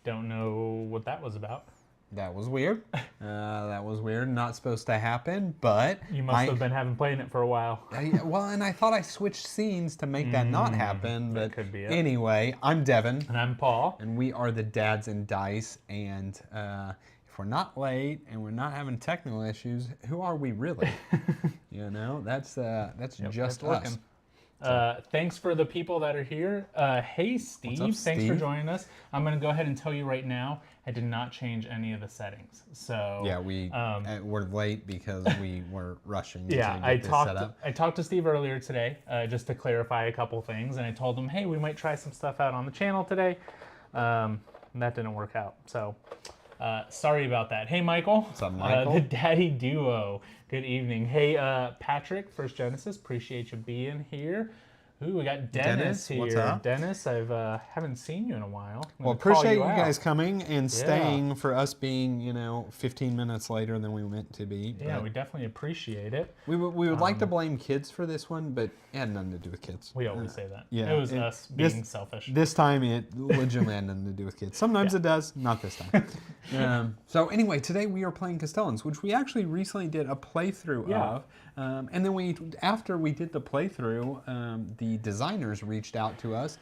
Don't know what that was about. That was weird. That was weird. Not supposed to happen, but You must have been having playing it for a while. well, and I thought I switched scenes to make that not happen. That But could be it. anyway, I'm Devin, And I'm Paul. and we are the Dads and Dice. And if we're not late and we're not having technical issues, who are we really? That's just us. Thanks for the people that are here. Hey, Steve. up, Thanks for Steve? joining us. I'm going to go ahead and tell you right now, I did not change any of the settings. So Yeah, we're late because we were rushing yeah, to get this set up. I talked to Steve earlier today just to clarify a couple things, and I told him, hey, we might try some stuff out on the channel today. And that didn't work out. So sorry about that. Hey, Michael. What's up, Michael? The Daddy Duo. Good evening. Hey, Patrick, First Genesis. Appreciate you being here. Ooh, we got Dennis here. What's up? Dennis, haven't seen you in a while. Well, appreciate you out. guys coming and staying for us being, 15 minutes later than we meant to be. Yeah, but we definitely appreciate it. we would like to blame kids for this one, but it had nothing to do with kids. We always say that. yeah, It was us being selfish. This time it legitimately had nothing to do with kids. Sometimes it does, not this time. So anyway, today we are playing Castellans, which we actually recently did a playthrough of. And then after we did the playthrough, the designers reached out to us,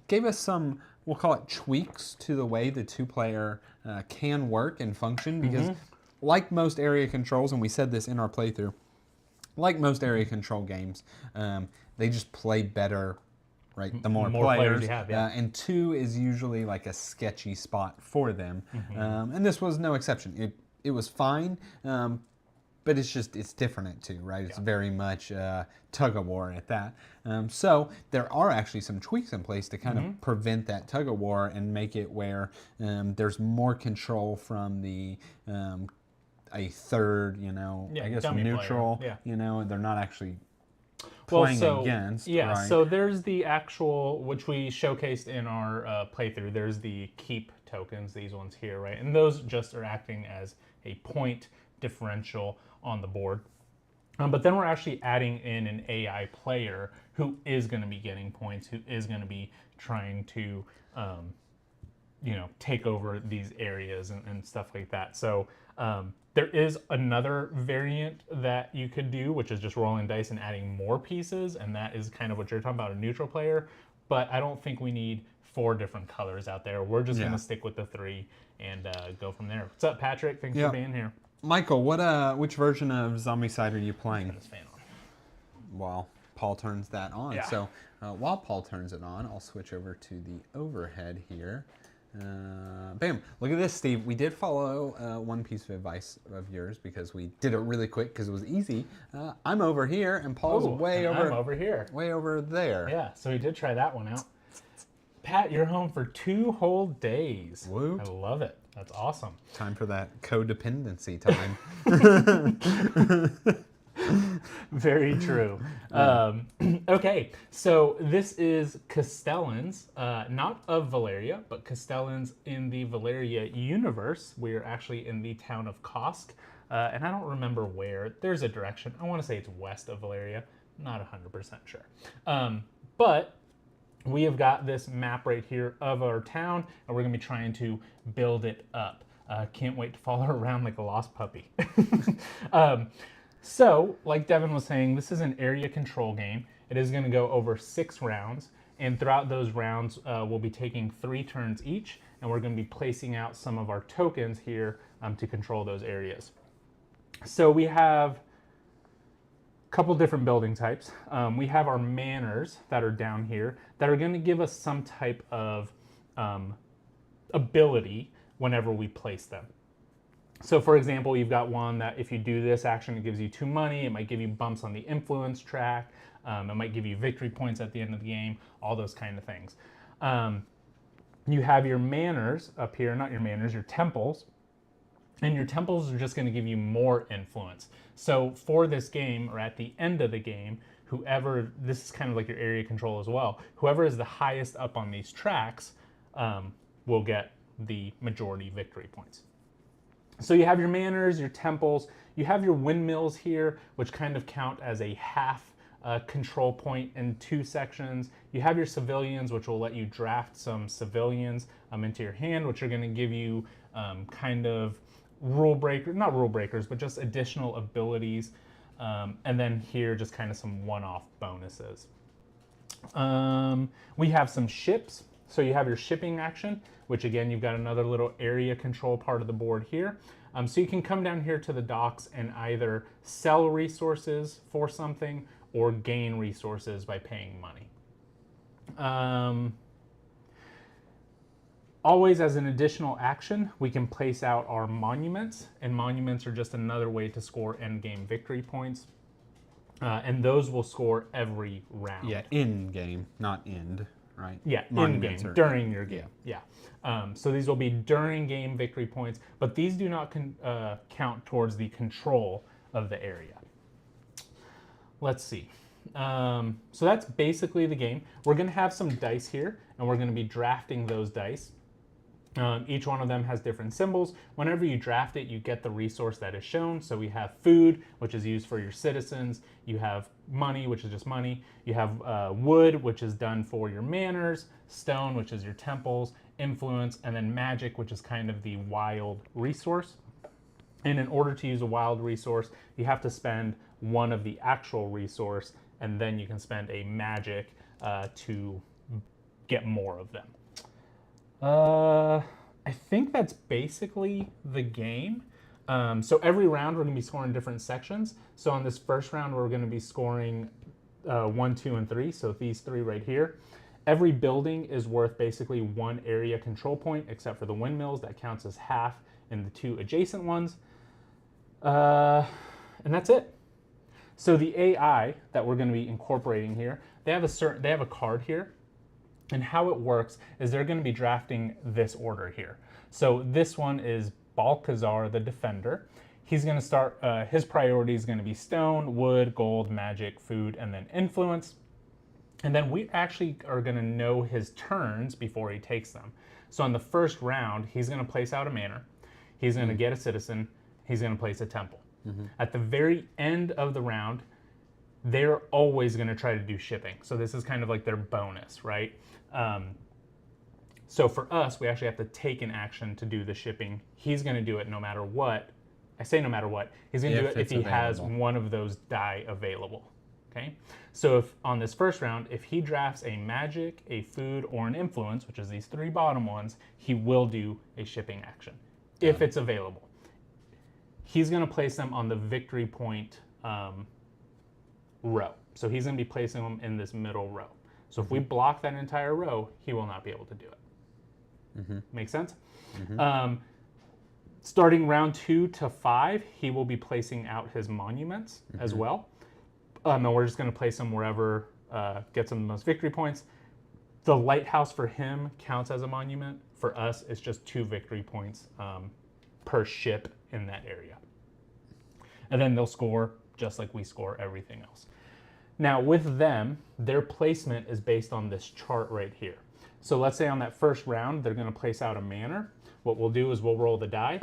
gave us some, we'll call it tweaks to the way the two-player can work and function, because like most area controls, and we said this in our playthrough, like most area control games, they just play better, right? The more players you have, and 2 is usually like a sketchy spot for them. And this was no exception. It was fine. But it's different at 2, right? It's very much tug of war at that. So there are actually some tweaks in place to kind of prevent that tug of war and make it where there's more control from the a third, I guess neutral. Player. They're not actually playing against. Yeah, right? so there's the actual, which we showcased in our playthrough. There's the keep tokens, these ones here, right? And those just are acting as a point differential on the board. But then we're actually adding in an AI player who is going to be getting points, who is going to be trying to, take over these areas and stuff like that. So there is another variant that you could do, which is just rolling dice and adding more pieces, and that is kind of what you're talking about, a neutral player. But I don't think we need 4 different colors out there. We're just going to stick with the 3 and go from there. What's up, Patrick? Thanks for being here. Michael, which version of Zombicide are you playing? Put his fan on. While Paul turns that on. Yeah. So while Paul turns it on, I'll switch over to the overhead here. Bam. Look at this, Steve. We did follow one piece of advice of yours because we did it really quick because it was easy. I'm over here and Paul's way over. I'm over here. Way over there. Yeah, so we did try that one out. Pat, you're home for 2 whole days. Woot. I love it. That's awesome. Time for that codependency time. Very true. Okay, so this is Castellans, not of Valeria, but Castellans in the Valeria Universe. We're actually in the town of Kosk, and I don't remember where. There's a direction. I want to say it's west of Valeria. Not 100% sure. But we have got this map right here of our town, and we're going to be trying to build it up. Can't wait to follow around like a lost puppy. So, like Devin was saying, this is an area control game. It is going to go over 6 rounds, and throughout those rounds, we'll be taking 3 turns each, and we're going to be placing out some of our tokens here to control those areas. So we have couple different building types. We have our manors that are down here that are going to give us some type of ability whenever we place them. So for example, you've got one that if you do this action, it gives you 2 money. It might give you bumps on the influence track. It might give you victory points at the end of the game, all those kind of things. You have your manors up here, not your manors, your temples. And your temples are just going to give you more influence. So for this game, or at the end of the game, whoever, this is kind of like your area control as well, whoever is the highest up on these tracks will get the majority victory points. So you have your manors, your temples, you have your windmills here, which kind of count as a half control point in 2 sections. You have your civilians, which will let you draft some civilians into your hand, which are going to give you kind of not rule breakers, but just additional abilities. And then here, just kind of some one-off bonuses. We have some ships. So you have your shipping action, which again, you've got another little area control part of the board here. So you can come down here to the docks and either sell resources for something or gain resources by paying money. Always as an additional action, we can place out our monuments, and monuments are just another way to score end-game victory points. And those will score every round. Yeah, in game, not end, right? Yeah, in game, during your game. Yeah. So these will be during game victory points, but these do not count towards the control of the area. Let's see. So that's basically the game. We're going to have some dice here, and we're going to be drafting those dice. Each one of them has different symbols. Whenever you draft it, you get the resource that is shown. So we have food, which is used for your citizens. You have money, which is just money. You have wood, which is done for your manors. Stone, which is your temples. Influence, and then magic, which is kind of the wild resource. And in order to use a wild resource, you have to spend one of the actual resource, and then you can spend a magic to get more of them. I think that's basically the game. So every round we're going to be scoring different sections. So on this first round, we're going to be scoring 1, 2, and 3. So these 3 right here. Every building is worth basically 1 area control point, except for the windmills. That counts as half in the 2 adjacent ones. And that's it. So the AI that we're going to be incorporating here, they have a card here. And how it works is they're going to be drafting this order here. So this one is Balcazar the Defender. He's going to start, his priority is going to be stone, wood, gold, magic, food, and then influence. And then we actually are going to know his turns before he takes them. So on the first round, he's going to place out a manor. He's going to get a citizen. He's going to place a temple. At the very end of the round, they're always going to try to do shipping. So this is kind of like their bonus, right? So for us, we actually have to take an action to do the shipping. He's going to do it no matter what. I say no matter what. He's going to do it if he has one of those die available. Okay? So if on this first round, if he drafts a magic, a food, or an influence, which is these 3 bottom ones, he will do a shipping action if it's available. He's going to place them on the victory point row. So he's going to be placing them in this middle row. So if we block that entire row, he will not be able to do it. Make sense? Starting round 2 to 5, he will be placing out his monuments as well. And we're just going to place them wherever gets him the most victory points. The lighthouse for him counts as a monument. For us, it's just 2 victory points per ship in that area. And then they'll score just like we score everything else. Now with them, their placement is based on this chart right here. So let's say on that first round, they're going to place out a manor. What we'll do is we'll roll the die,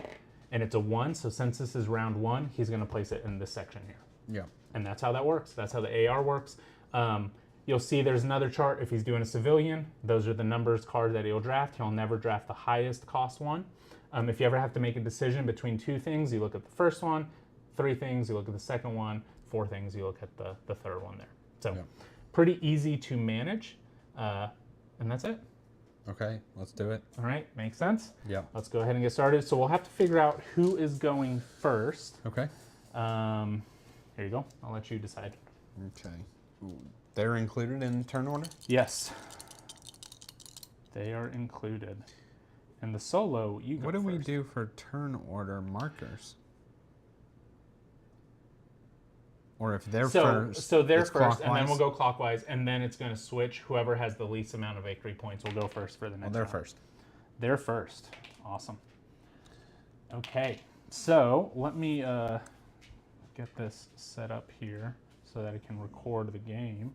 and it's a 1. So since this is round 1, he's going to place it in this section here. Yeah. And that's how that works. That's how the AR works. You'll see there's another chart. If he's doing a civilian, those are the numbers cards that he'll draft. He'll never draft the highest cost one. If you ever have to make a decision between 2 things, you look at the first one. 3 things, you look at the second one. 4 things, you look at the third one there. So pretty easy to manage. And that's it. Okay, let's do it. All right, makes sense? Yeah. Let's go ahead and get started. So we'll have to figure out who is going first. Okay. Here you go. I'll let you decide. Okay. They're included in turn order? Yes. They are included. And the solo, you go What do first. we do for turn order markers? Or if they're first, so they're it's first, clockwise? and then we'll go clockwise, and then it's going to switch. Whoever has the least amount of victory points will go first for the next Well, they're round. first. They're first. Awesome. Okay, so let me get this set up here so that I can record the game.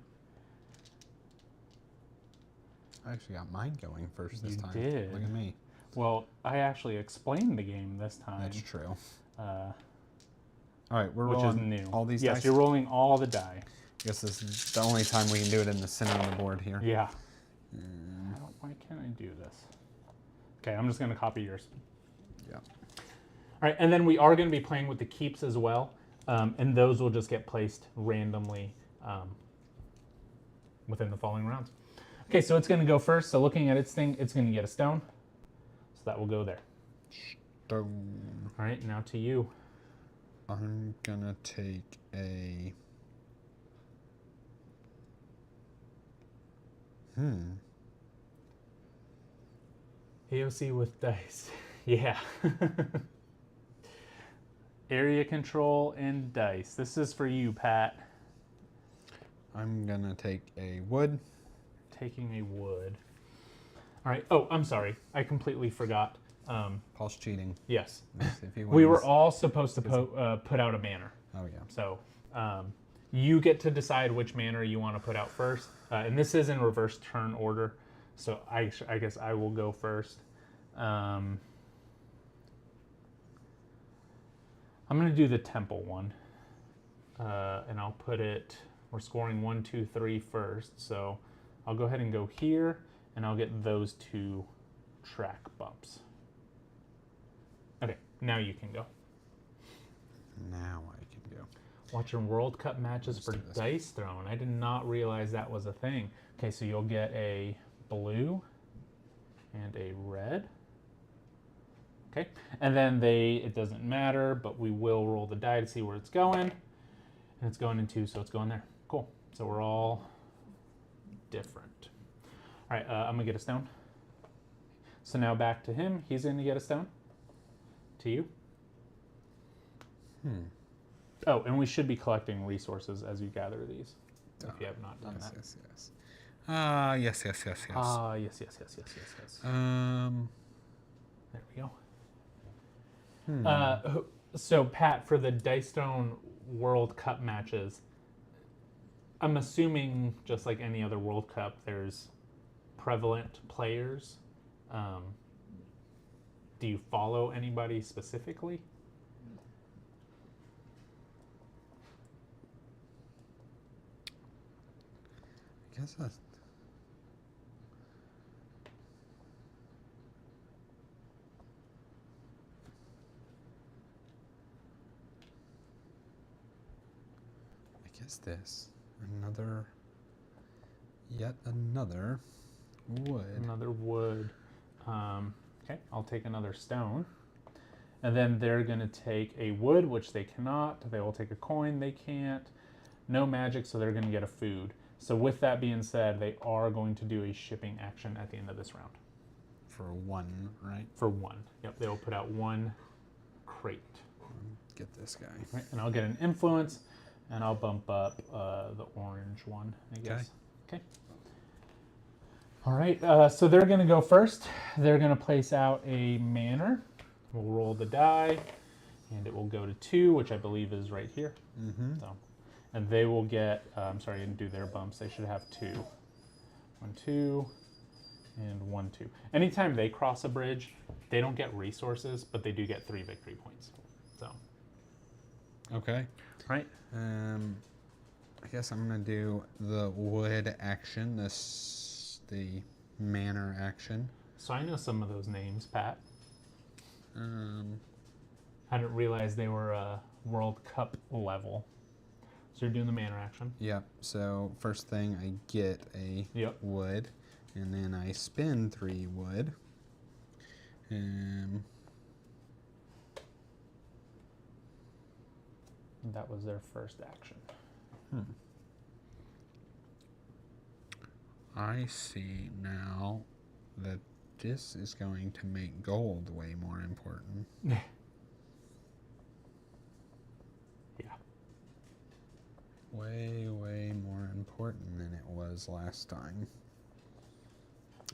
I actually got mine going first this time. You did. Look at me. Well, I actually explained the game this time. That's true. All right, we're which rolling is new. all these yes, dice? you're rolling all the die. I guess this is the only time we can do it in the center of the board here. Yeah. Why can't I do this? Okay, I'm just going to copy yours. Yeah. All right, and then we are going to be playing with the keeps as well, and those will just get placed randomly within the following rounds. Okay, so it's going to go first. So looking at its thing, it's going to get a stone. So that will go there. Stone. All right, now to you. I'm going to take a... AOC with dice. Yeah. Area control and dice. This is for you, Pat. I'm going to take a wood. Taking a wood. All right. Oh, I'm sorry. I completely forgot. Paul's cheating. Yes. If he We were wins. all supposed to put out a manor. Oh, yeah. So you get to decide which manor you want to put out first. And this is in reverse turn order. So I guess I will go first. I'm going to do the temple one. And I'll put it, we're scoring 1, 2, 3 first. So I'll go ahead and go here, and I'll get those 2 track bumps. Okay, now you can go. Now I can go. Watching World Cup matches for dice throwing. I did not realize that was a thing. Okay, so you'll get a blue and a red. Okay, and then it doesn't matter, but we will roll the die to see where it's going. And it's going in 2, so it's going there. Cool. So we're all different. All right, I'm gonna get a stone. So now back to him. He's gonna get a stone. To you. Oh, and we should be collecting resources as you gather these, if you have not done that. Yes. Yes. Yes. There we go. So Pat, for the Dice Stone World Cup matches, I'm assuming just like any other World Cup, there's prevalent players. Do you follow anybody specifically? I guess that's... I guess this. Yet another wood. Another wood. Okay, I'll take another stone. And then they're going to take a wood, which they cannot. They will take a coin, they can't. No magic, so they're going to get a food. So with that being said, they are going to do a shipping action at the end of this round. For 1, right? For 1. Yep, they will put out 1 crate. Get this guy. Right, and I'll get an influence, and I'll bump up the orange one, I guess. Okay. All right, so they're going to go first. They're going to place out a manor. We'll roll the die, and it will go to 2, which I believe is right here. Mm-hmm. So, and they will get, I'm sorry, I didn't do their bumps. They should have 2. 1, 2, and 1, 2. Anytime they cross a bridge, they don't get resources, but they do get 3 victory points. So. Okay. Right. I guess I'm gonna do the wood action, the manor action. So I know some of those names, Pat. I didn't realize they were World Cup level. So you're doing the manor action. Yep. So first thing, I get a wood, and then I spin 3 wood. That was their first action. I see now that this is going to make gold way more important. Yeah. Way more important than it was last time.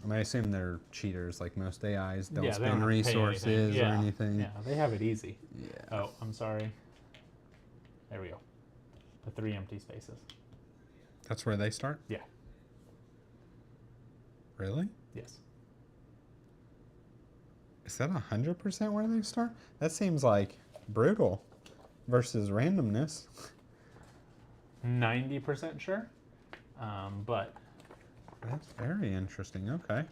And I assume they're cheaters, like most AIs don't They don't spend have to pay resources or anything. Yeah, they have it easy. Yeah. Oh, I'm sorry. There we go. The 3 empty spaces. That's where they start? Yeah. Really? Yes. Is that 100% where they start? That seems like brutal versus randomness. 90% sure, but That's very interesting. Okay.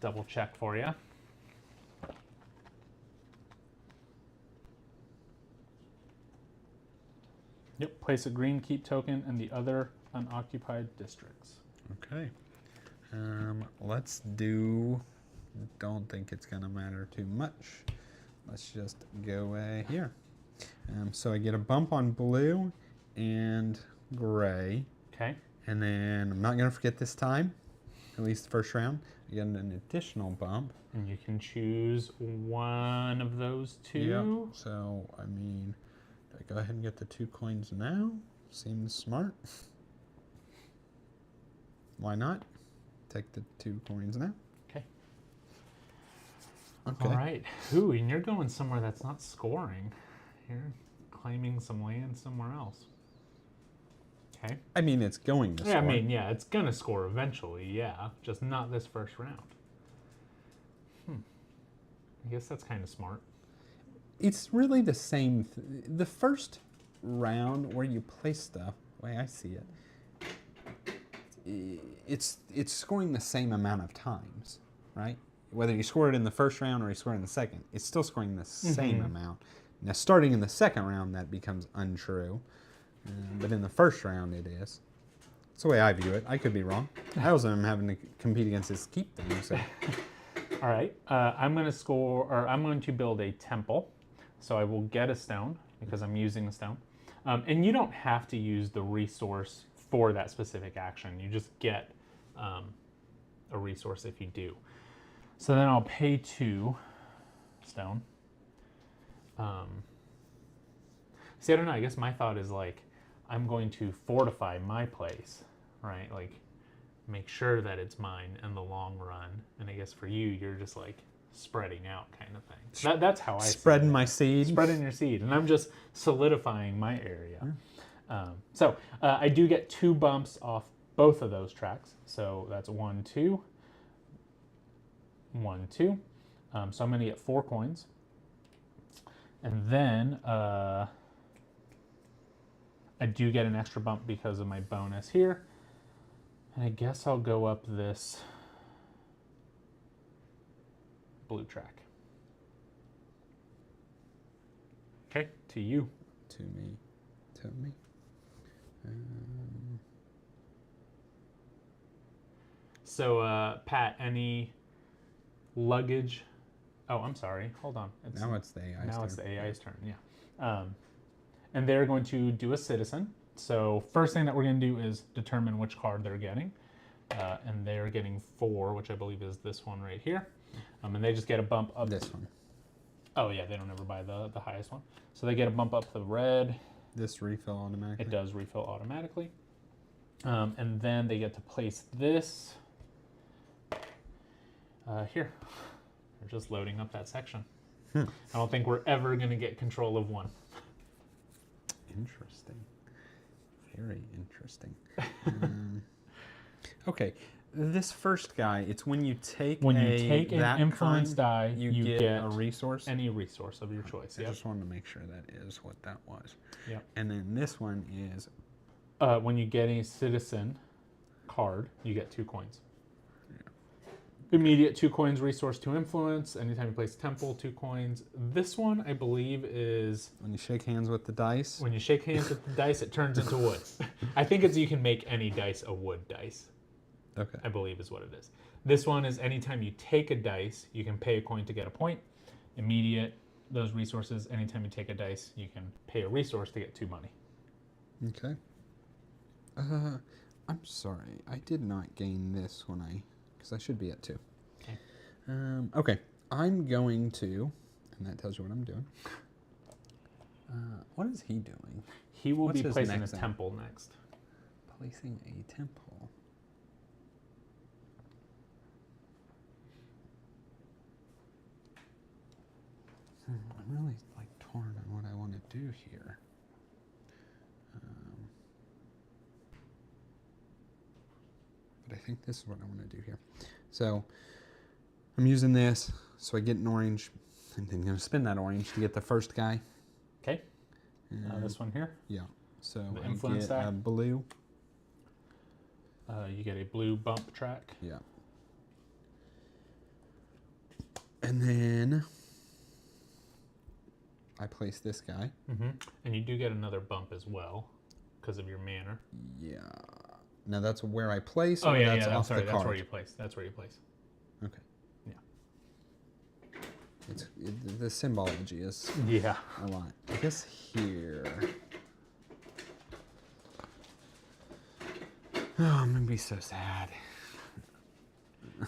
double check for you. Yep, place a green keep token in the other unoccupied districts. Okay. Let's do. Don't think it's gonna matter too much. Let's just go away here. So I get a bump on blue and gray, Okay. and then I'm not gonna forget this time, at least the first round. I get an additional bump. And you can choose one of those two. Yep. So I mean, do I go ahead and get the 2 coins now? Seems smart. Why not? Take the 2 coins now. Okay. Okay. All right. Ooh, and you're going somewhere that's not scoring. You're claiming some land somewhere else. Okay. I mean, it's going to Yeah, score. I mean, yeah, it's gonna score eventually. Yeah, just not this first round. I guess that's kind of smart. It's really the same. The first round where you place stuff, the way I see it, it's scoring the same amount of times, right? Whether you score it in the first round or you score it in the second, it's still scoring the same amount. Now, starting in the second round, that becomes untrue. But in the first round, it is. That's the way I view it. I could be wrong. I also am having to compete against this keep thing. So. All right, I'm going to build a temple. So I will get a stone because I'm using the stone. And you don't have to use the resource for that specific action. You just get a resource if you do. So then I'll pay 2 stone. See, I don't know. I guess my thought is like, I'm going to fortify my place, right? Like, make sure that it's mine in the long run. And I guess for you, you're just like spreading out kind of thing. That's how I Spreading see it. my seed. Spreading your seed. And I'm just solidifying my area. So I do get 2 bumps off both of those tracks. So that's 1, 2. 1, 2. So I'm going to get 4 coins. And then I do get an extra bump because of my bonus here. And I guess I'll go up this blue track. Okay, to you. To me. To me. So, Pat, any luggage? Oh, I'm sorry. Hold on. Now it's the AI's turn. It's the AI's turn, yeah. And they're going to do a citizen. So first thing that we're going to do is determine which card they're getting. And they're getting 4, which I believe is this one right here. And they just get a bump up. This one. Oh, yeah, they don't ever buy the highest one. So they get a bump up to the red. This refill automatically? It does refill automatically. And then they get to place this here. They're just loading up that section. I don't think we're ever going to get control of one. Interesting. Very interesting. Okay, this first guy, it's when you take an influence die, you get a resource. Any resource of your choice. I just wanted to make sure that is what that was. Yeah. And then this one is when you get a citizen card, you get 2 coins. Immediate 2 coins, resource 2 influence. Anytime you place temple, 2 coins. This one, I believe, is when you shake hands with the dice. When you shake hands with the dice, it turns into wood. I think it's you can make any dice a wood dice. Okay. I believe is what it is. This one is anytime you take a dice, you can pay a coin to get a point. Immediate, those resources. Anytime you take a dice, you can pay a resource to get 2 money. Okay. I'm sorry, I did not gain this when because I should be at 2. Okay. Okay, I'm going to, and that tells you what I'm doing. What is he doing? He will What's be his placing a next thing? temple next. Placing a temple. I'm really torn on what I want to do here. But I think this is what I want to do here. So I'm using this, so I get an orange, and then I'm going to spin that orange to get the first guy. Okay. This one here. Yeah. So The I influence get a stack? blue. You get a blue bump track. Yeah. And then I place this guy. Mm-hmm. And you do get another bump as well because of your manner. Yeah. Now that's where I place. Oh or yeah, that's yeah. I'm off sorry. the That's card? where you place. That's where you place. Okay. Yeah. The symbology is Yeah. a lot. I guess here. Oh, I'm gonna be so sad. I'm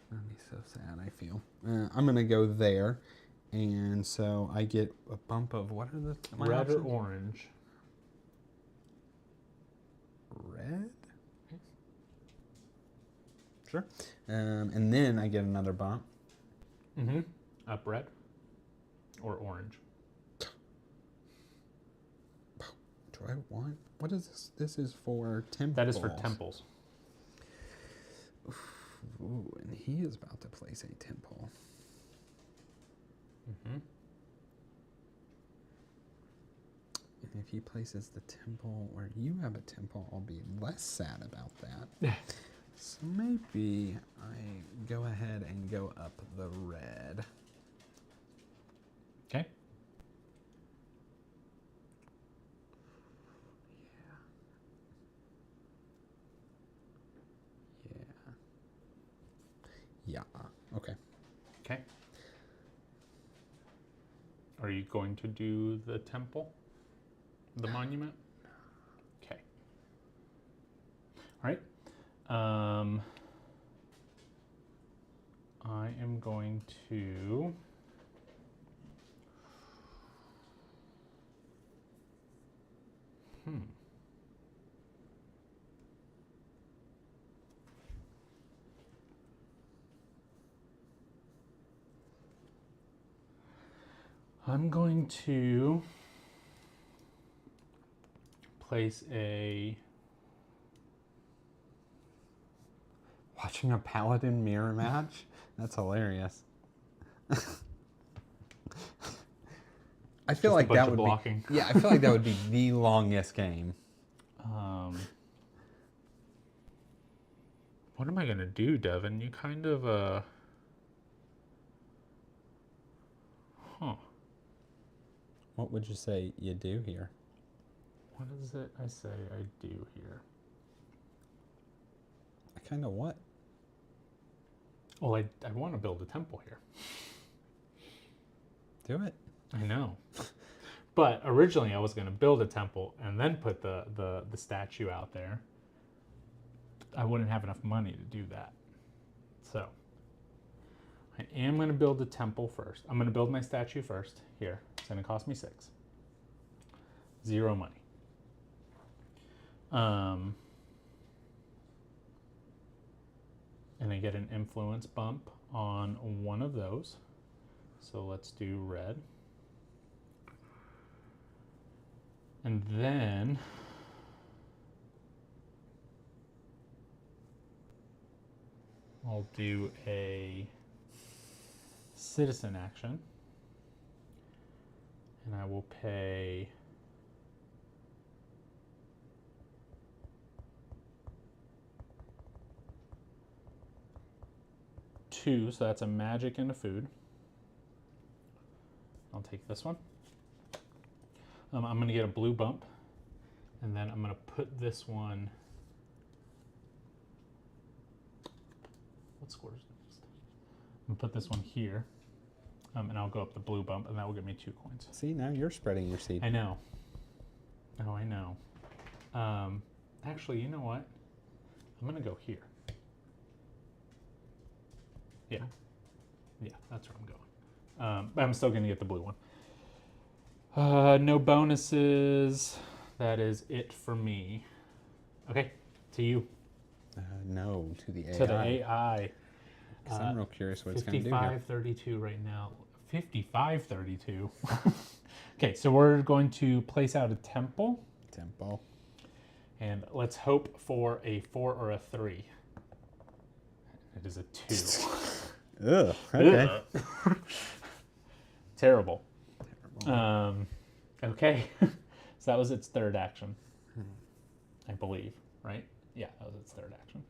gonna be so sad. I feel. I'm gonna go there, and so I get a bump of what are my Red options? or orange. Red. Sure. And then I get another bump. Mm-hmm. Up red or orange. Do I want? What is this? This is for temples. That is for temples. Ooh, and he is about to place a temple. Mm-hmm. And if he places the temple where you have a temple, I'll be less sad about that. So maybe I go ahead and go up the red. Okay. Yeah. Okay. Okay. Are you going to do the temple? The monument? Okay. All right. I am going to I'm going to place a Watching a paladin mirror match? That's hilarious. I feel Just a like bunch that of would blocking. be. Yeah, I feel like that would be the longest game. What am I gonna do, Devin? You kind of huh. What would you say you do here? What is it I say I do here? I kind of what? Well, I want to build a temple here. Do it. I know. But originally I was going to build a temple and then put the statue out there. I wouldn't have enough money to do that. So I am going to build a temple first. I'm going to build my statue first. Here. It's going to cost me 6. 0 money. And I get an influence bump on one of those. So let's do red. And then I'll do a citizen action. And I will pay two, so that's a magic and a food. I'll take this one. I'm going to get a blue bump, and then I'm going to put this one. What score is next? I'm going to put this one here, and I'll go up the blue bump, and that will give me 2 coins. See, now you're spreading your seed. I know. Oh, I know. Actually, you know what? I'm going to go here. Yeah. Yeah, that's where I'm going. But I'm still going to get the blue one. No bonuses. That is it for me. Okay, to you. No, to the AI. To the AI. 'Cause I'm real curious what it's going to do here. 55-32 right now. 55-32. Okay, so we're going to place out a temple. Temple. And let's hope for a 4 or a 3. It is a 2. Ugh, okay. Terrible. Okay. So that was its third action, I believe, right? Yeah, that was its third action.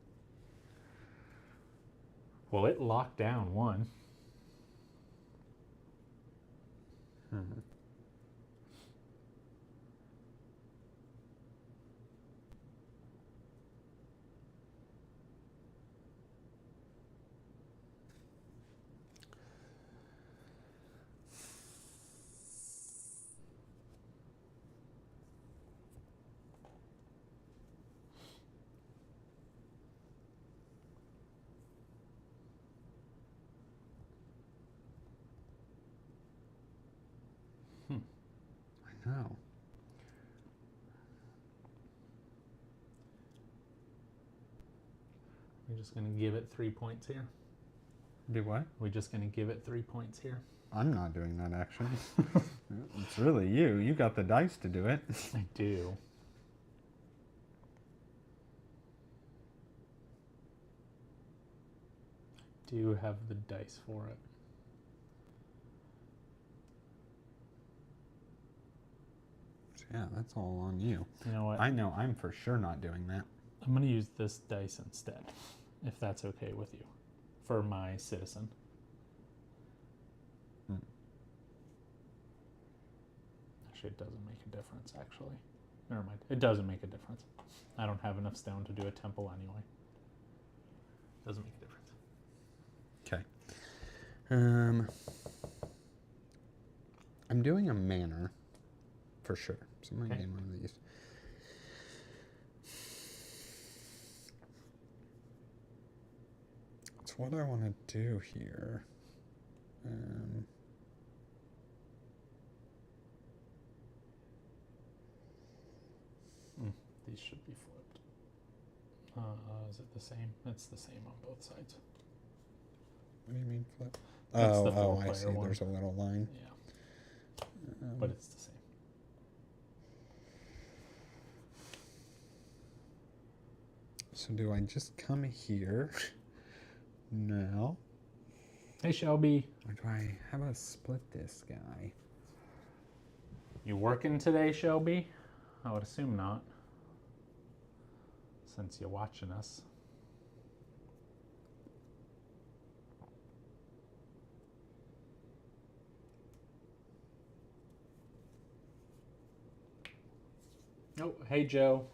Well, it locked down one. I know. We're just going to give it 3 points here. Do what? We're just going to give it 3 points here. I'm not doing that action. It's really you. You got the dice to do it. I do. Do have the dice for it. Yeah, that's all on you. You know what? I know I'm for sure not doing that. I'm going to use this dice instead, if that's okay with you, for my citizen. Actually, it doesn't make a difference, actually. Never mind. It doesn't make a difference. I don't have enough stone to do a temple anyway. Doesn't make a difference. Okay. I'm doing a manor, for sure. So I'm going to gain one of these. So what I want to do here... These should be flipped. Is it the same? It's the same on both sides. What do you mean flip? That's the I four-player see. one. There's a little line. Yeah, but it's the same. So do I just come here? No. Hey, Shelby. Or do I... How about split this guy? You working today, Shelby? I would assume not, since you're watching us. Oh, hey, Joe.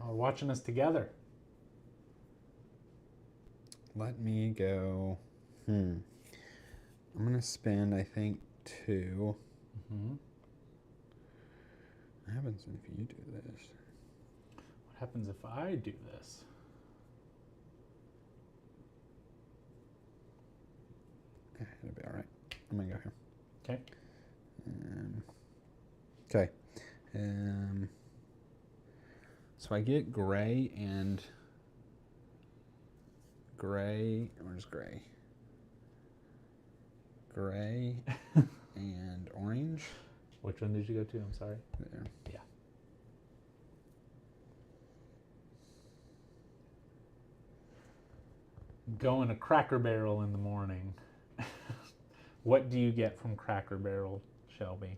We're watching us together. Let me go... I'm going to spend, I think, 2. Mm-hmm. What happens if you do this? What happens if I do this? It'll be all right. I'm going to go here. Okay. Okay. So I get gray and... Gray... Where's gray? Gray and orange. Which one did you go to? I'm sorry. There. Yeah. Going to Cracker Barrel in the morning. What do you get from Cracker Barrel, Shelby?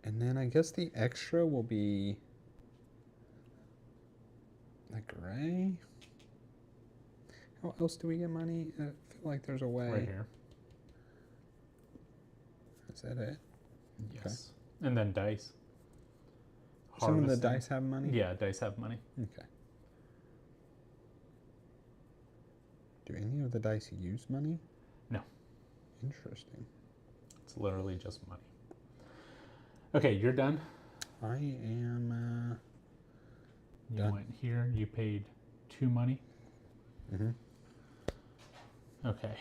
And then I guess the extra will be the gray. How else do we get money? I feel like there's a way. Right here. Is that it? Yes. Okay. And then dice. Some of the Harvesting. dice have money? Yeah, dice have money. Okay. Do any of the dice use money? No. Interesting. It's literally just money. Okay, you're done. I am You done. went here. You paid 2 money. Mm-hmm. Okay.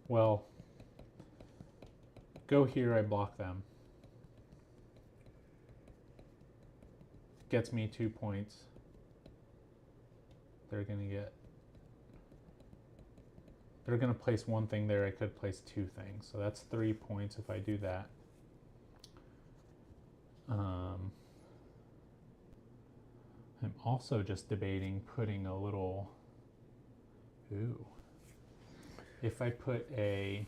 Well, go here. I block them. Gets me 2 points. They're gonna get. They're gonna place 1 thing there. I could place 2 things, so that's 3 points if I do that. I'm also just debating putting a little, ooh, if I put a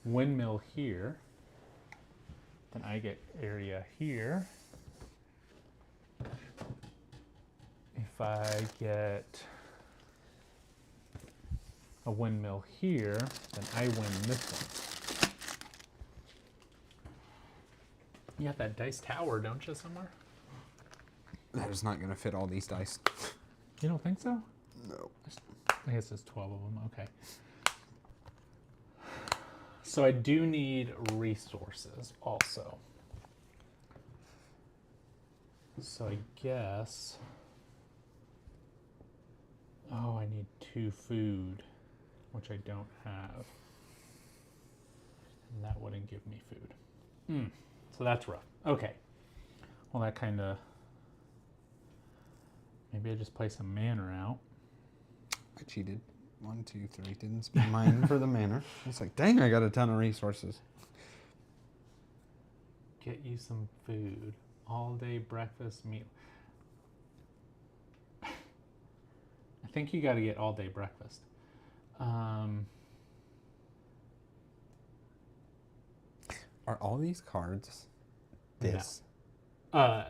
windmill here, then I get area here. If I get a windmill here, then I win this one. You got that dice tower, don't you, somewhere? That is not going to fit all these dice. You don't think so? No. I guess there's 12 of them. Okay. So I do need resources also. So I guess... Oh, I need 2 food, which I don't have. And that wouldn't give me food. So that's rough. Okay. Well, that kind of... Maybe I just play some manor out. I cheated. 1, 2, 3. Didn't spend mine for the manor. It's like, dang, I got a ton of resources. Get you some food. All day breakfast meal. I think you got to get all day breakfast. Are all these cards this? No.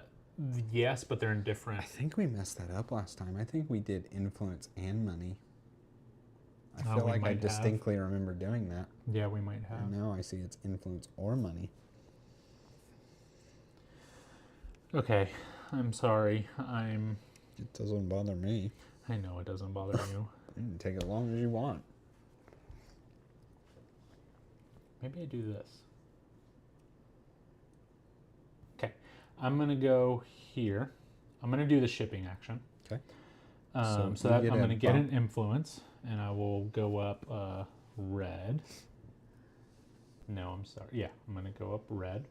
Yes, but they're in different. I think we messed that up last time. I think we did influence and money. I feel like I distinctly remember doing that. Yeah, we might have. And now I see it's influence or money. Okay, I'm sorry. It doesn't bother me. I know it doesn't bother you. You can take it as long as you want. Maybe I do this. Okay, I'm gonna go here. I'm gonna do the shipping action. Okay. So that I'm gonna get an influence, and I will go up red. No, I'm sorry. Yeah, I'm gonna go up red.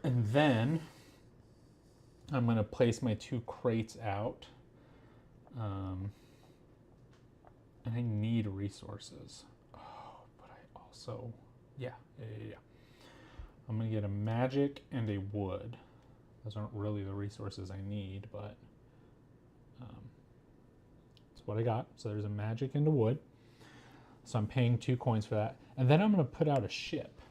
And then I'm going to place my 2 crates out. And I need resources. Oh, but I also... Yeah. I'm going to get a magic and a wood. Those aren't really the resources I need, but... that's what I got. So there's a magic and a wood. So I'm paying 2 coins for that. And then I'm going to put out a ship.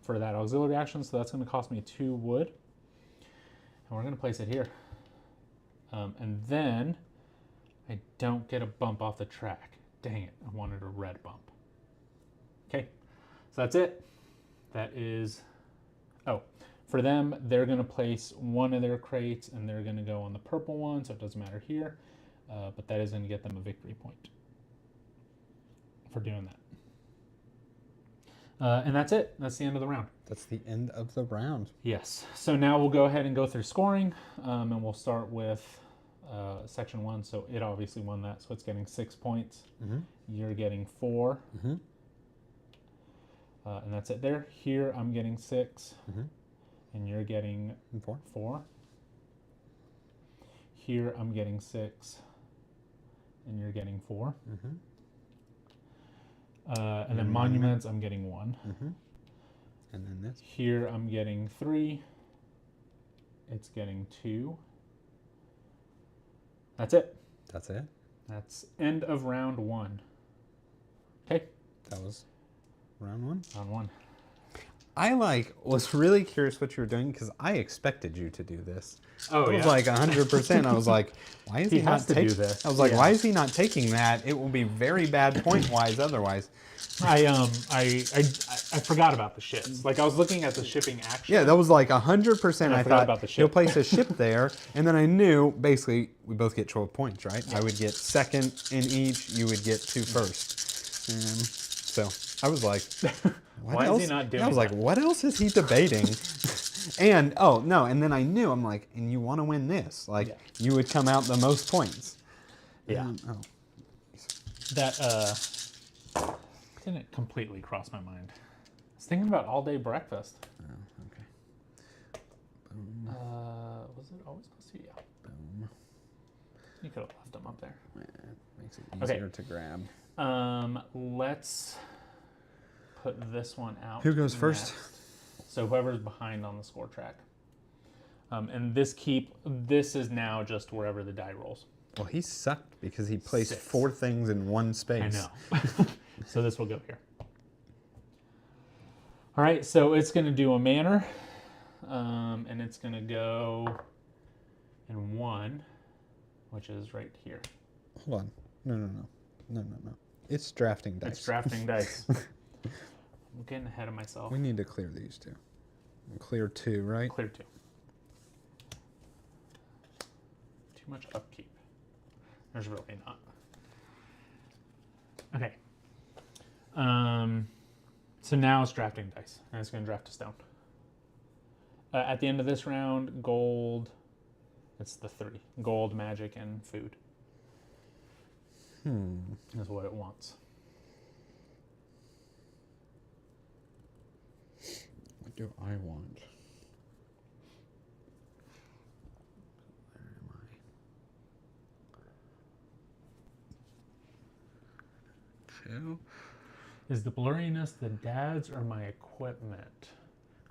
For that auxiliary action, so that's going to cost me 2 wood, and we're going to place it here. And then I don't get a bump off the track. Dang it, I wanted a red bump. Okay, so that's it. That is, for them, they're going to place one of their crates, and they're going to go on the purple one, so it doesn't matter here, but that is going to get them a victory point for doing that. And that's it. That's the end of the round. That's the end of the round. Yes. So now we'll go ahead and go through scoring, and we'll start with section 1. So it obviously won that, so it's getting 6 points. Mm-hmm. You're getting 4. Mm-hmm. And that's it there. Here I'm getting 6, and you're getting 4. Here I'm getting 6, and you're getting 4. Mm-hmm. And then monuments, I'm getting 1. Mm-hmm. And then this. Here I'm getting 3. It's getting 2. That's it. That's it? That's end of round 1. Okay. That was round 1? Round 1. I was really curious what you were doing because I expected you to do this. Oh, it was like 100%. I was like, why is he not taking this? I was like, why is he not taking that? It will be very bad point wise otherwise. I forgot about the ships. Like I was looking at the shipping action. Yeah, that was like 100%. I thought about the he'll ship. place a ship there, and then I knew basically we both get 12 points, right? Yeah. I would get second in each. You would get 2 first. So I was like, why is he not doing I was like, what else is he debating? And and then I knew, I'm like, and you want to win this, like you would come out the most points. Yeah. That didn't completely cross my mind. I was thinking about all day breakfast. Oh, okay. Boom. Was it always supposed to be? Yeah. Boom. You could have left them up there. Yeah, it makes it easier to grab. Let's put this one out. Who goes first? So whoever's behind on the score track. And this is now just wherever the die rolls. Well, he sucked because he placed 6. 4 things in one space. I know. So this will go here. All right, so it's going to do a manor, and it's going to go in 1, which is right here. Hold on. No. It's drafting dice. It's drafting dice. I'm getting ahead of myself. We need to clear these 2. Clear 2, right? Clear 2. Too much upkeep. There's really not. Okay. So now it's drafting dice, and it's going to draft a stone. At the end of this round, gold. It's the 3. Gold, magic, and food. Is what it wants. What do I want? Where am I? 2. Is the blurriness the dad's or my equipment?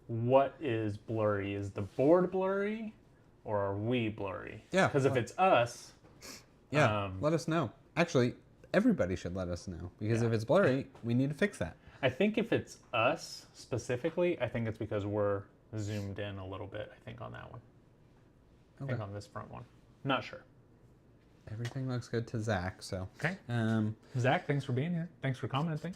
What is blurry? Is the board blurry, or are we blurry? Yeah. Because if it's us, let us know. Actually, everybody should let us know, because if it's blurry, we need to fix that. I think if it's us specifically, I think it's because we're zoomed in a little bit, I think, on that one. I think on this front one. Not sure. Everything looks good to Zach, so. Okay. Zach, thanks for being here. Thanks for commenting.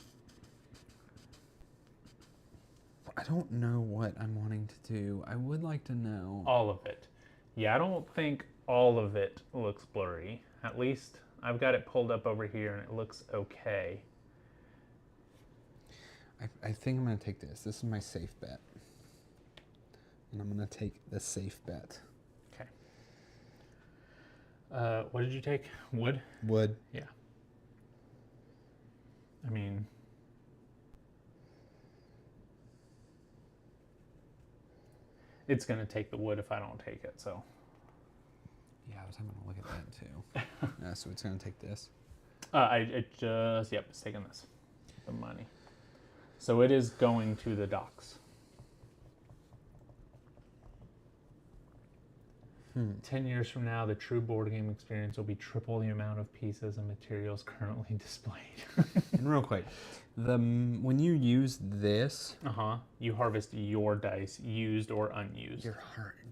I don't know what I'm wanting to do. I would like to know. All of it. Yeah, I don't think all of it looks blurry. At least I've got it pulled up over here and it looks okay. I think I'm going to take this. This is my safe bet. And I'm going to take the safe bet. Okay. What did you take? Wood? Wood. Yeah. I mean, it's going to take the wood if I don't take it, so. Yeah, I was having a look at that too. So it's going to take this. It's taking this. The money. So it is going to the docks. 10 years from now, the true board game experience will be triple the amount of pieces and materials currently displayed. And real quick, when you use this... You harvest your dice, used or unused. Your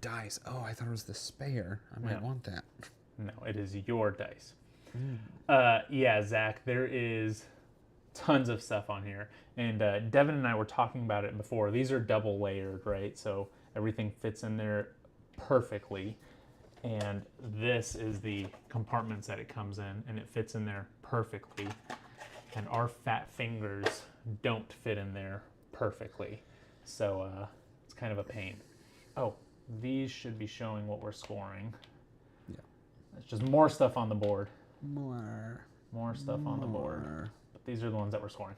dice. Oh, I thought it was the spare. I might want that. No, it is your dice. Yeah, Zach, there is tons of stuff on here. And Devin and I were talking about it before. These are double layered, right? So everything fits in there perfectly. And this is the compartments that it comes in, and it fits in there perfectly. And our fat fingers don't fit in there perfectly. So it's kind of a pain. Oh, these should be showing what we're scoring. Yeah. It's just more stuff on the board. More stuff on the board. But these are the ones that we're scoring.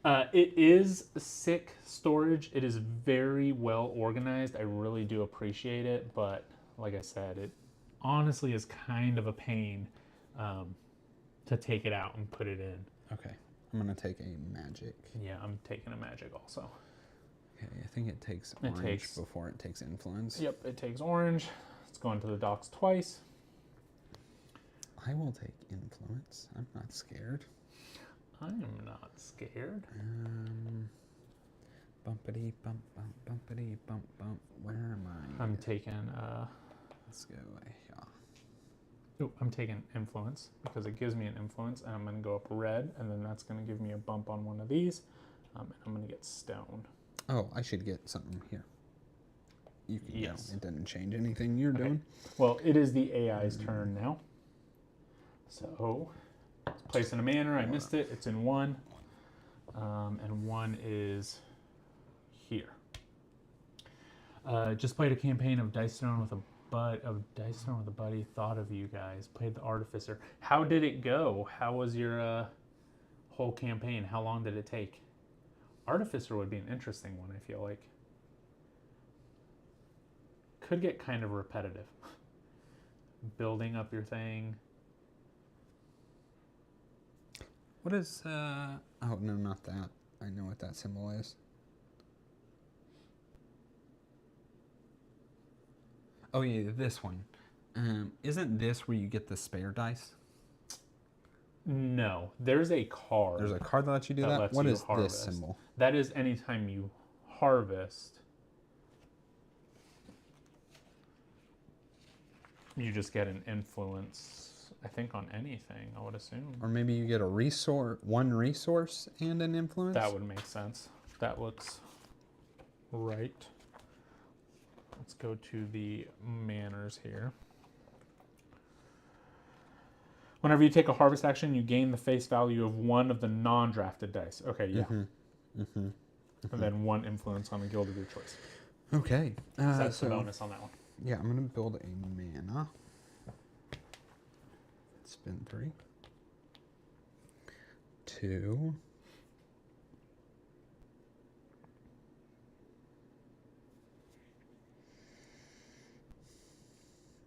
It is sick storage. It is very well organized. I really do appreciate it. But like I said, it honestly is kind of a pain to take it out and put it in. Okay. I'm going to take a magic. Yeah, I'm taking a magic also. Okay, I think it takes orange before it takes influence. Yep, it takes orange. It's going to the docks twice. I will take influence. I'm not scared. I am not scared. Bumpity bump bump bumpity bump bump. Where am I? I'm taking Let's go away. I'm taking influence because it gives me an influence, and I'm going to go up red, and then that's going to give me a bump on one of these, and I'm going to get stone. Oh, I should get something here. You can go. Yes. It doesn't change anything you're doing. Well, it is the AI's turn now. So, it's placed in a manner. I missed it. It's in 1, and 1 is here. Just played a campaign of Dice Throne with a buddy. Thought of you guys. Played the Artificer. How did it go? How was your whole campaign? How long did it take? Artificer would be an interesting one, I feel like. Could get kind of repetitive. Building up your thing. What is, oh, no, not that. I know what that symbol is. Oh yeah, this one. Isn't this where you get the spare dice? No, there's a card. There's a card that lets you do that? Lets What you is harvest. this symbol? That is anytime you harvest, you just get an influence, I think, on anything, I would assume. Or maybe you get a resource, one resource and an influence? That would make sense. That looks right. Let's go to the manners here. Whenever you take a harvest action, you gain the face value of one of the non-drafted dice. Okay, yeah. And then one influence on the guild of your choice. Okay. So that's the bonus on that one. Yeah, I'm going to build a mana. Spin 3. 2.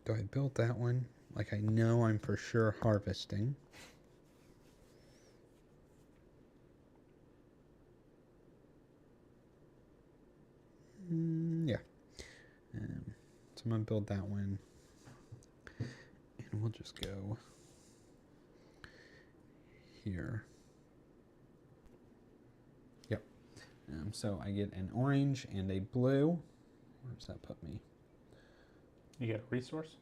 Do I build that one? Like I know I'm for sure harvesting. Yeah. So I'm going to build that one. And we'll just go here. Yep. So I get an orange and a blue. Where does that put me? You get a resource?